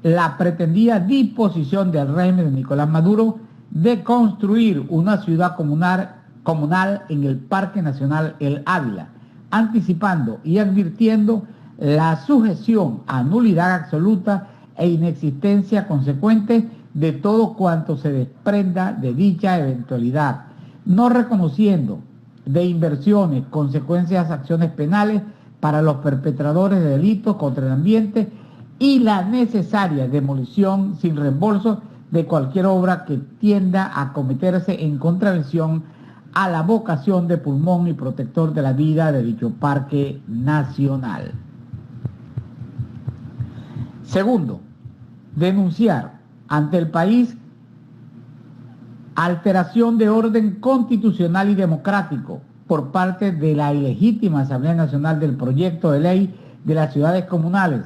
la pretendida disposición del régimen de Nicolás Maduro de construir una ciudad comunal en el Parque Nacional El Ávila, anticipando y advirtiendo la sujeción a nulidad absoluta e inexistencia consecuente de todo cuanto se desprenda de dicha eventualidad, no reconociendo de inversiones, consecuencias, acciones penales para los perpetradores de delitos contra el ambiente y la necesaria demolición sin reembolso de cualquier obra que tienda a cometerse en contravención a la vocación de pulmón y protector de la vida de dicho parque nacional. Segundo, denunciar ante el país alteración de orden constitucional y democrático por parte de la ilegítima Asamblea Nacional del proyecto de ley de las ciudades comunales,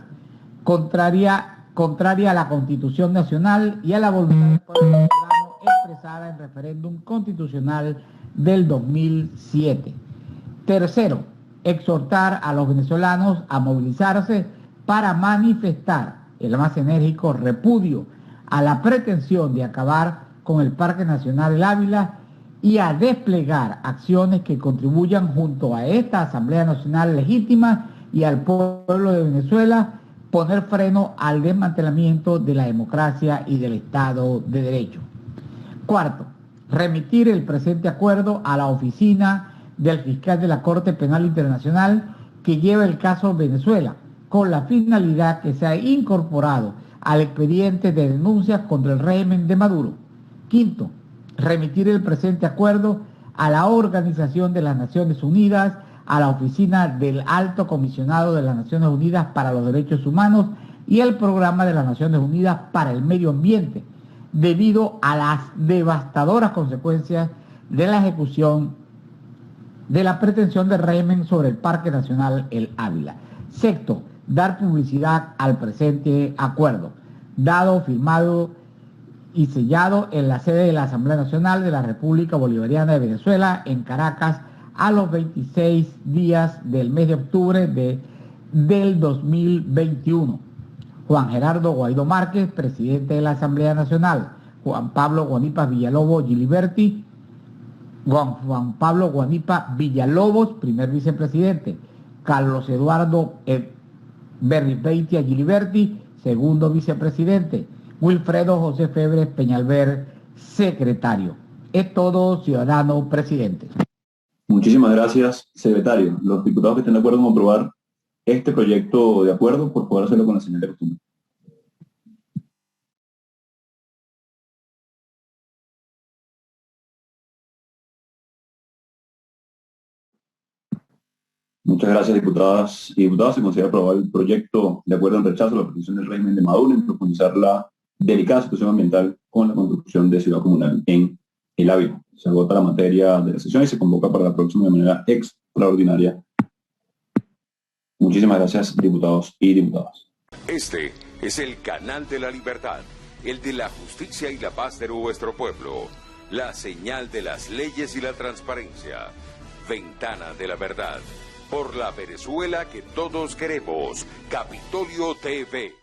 contraria a la Constitución Nacional y a la voluntad del pueblo venezolano expresada en referéndum constitucional del 2007. Tercero, exhortar a los venezolanos a movilizarse para manifestar el más enérgico repudio a la pretensión de acabar con el Parque Nacional El Ávila y a desplegar acciones que contribuyan junto a esta Asamblea Nacional legítima y al pueblo de Venezuela poner freno al desmantelamiento de la democracia y del Estado de Derecho. Cuarto, remitir el presente acuerdo a la oficina del fiscal de la Corte Penal Internacional que lleva el caso Venezuela, con la finalidad que sea incorporado al expediente de denuncias contra el régimen de Maduro. Quinto, remitir el presente acuerdo a la Organización de las Naciones Unidas, a la Oficina del Alto Comisionado de las Naciones Unidas para los Derechos Humanos y el Programa de las Naciones Unidas para el Medio Ambiente, debido a las devastadoras consecuencias de la ejecución de la pretensión del régimen sobre el Parque Nacional El Ávila. Sexto, dar publicidad al presente acuerdo, dado, firmado y sellado en la sede de la Asamblea Nacional de la República Bolivariana de Venezuela en Caracas a los 26 días del mes de octubre del 2021. Juan Gerardo Guaidó Márquez, presidente de la Asamblea Nacional. Juan Pablo Guanipa Villalobos Giliberti. Juan Pablo Guanipa Villalobos, primer vicepresidente. Carlos Eduardo Berribeitia Giliberti, segundo vicepresidente. Wilfredo José Febres Peñalver, secretario. Es todo, ciudadano presidente. Muchísimas gracias, secretario. Los diputados que estén de acuerdo en aprobar este proyecto de acuerdo, por poder hacerlo con la señal de costumbre. Muchas gracias, diputadas y diputados. Se considera aprobado el proyecto de acuerdo en rechazo a la petición del régimen de Maduro en profundizar la delicada situación ambiental con la construcción de ciudad comunal en El Ávila. Se agota la materia de la sesión y se convoca para la próxima de manera extraordinaria. Muchísimas gracias, diputados y diputadas. Este es el canal de la libertad, el de la justicia y la paz de nuestro pueblo, la señal de las leyes y la transparencia, Ventana de la Verdad, por la Venezuela que todos queremos, Capitolio TV.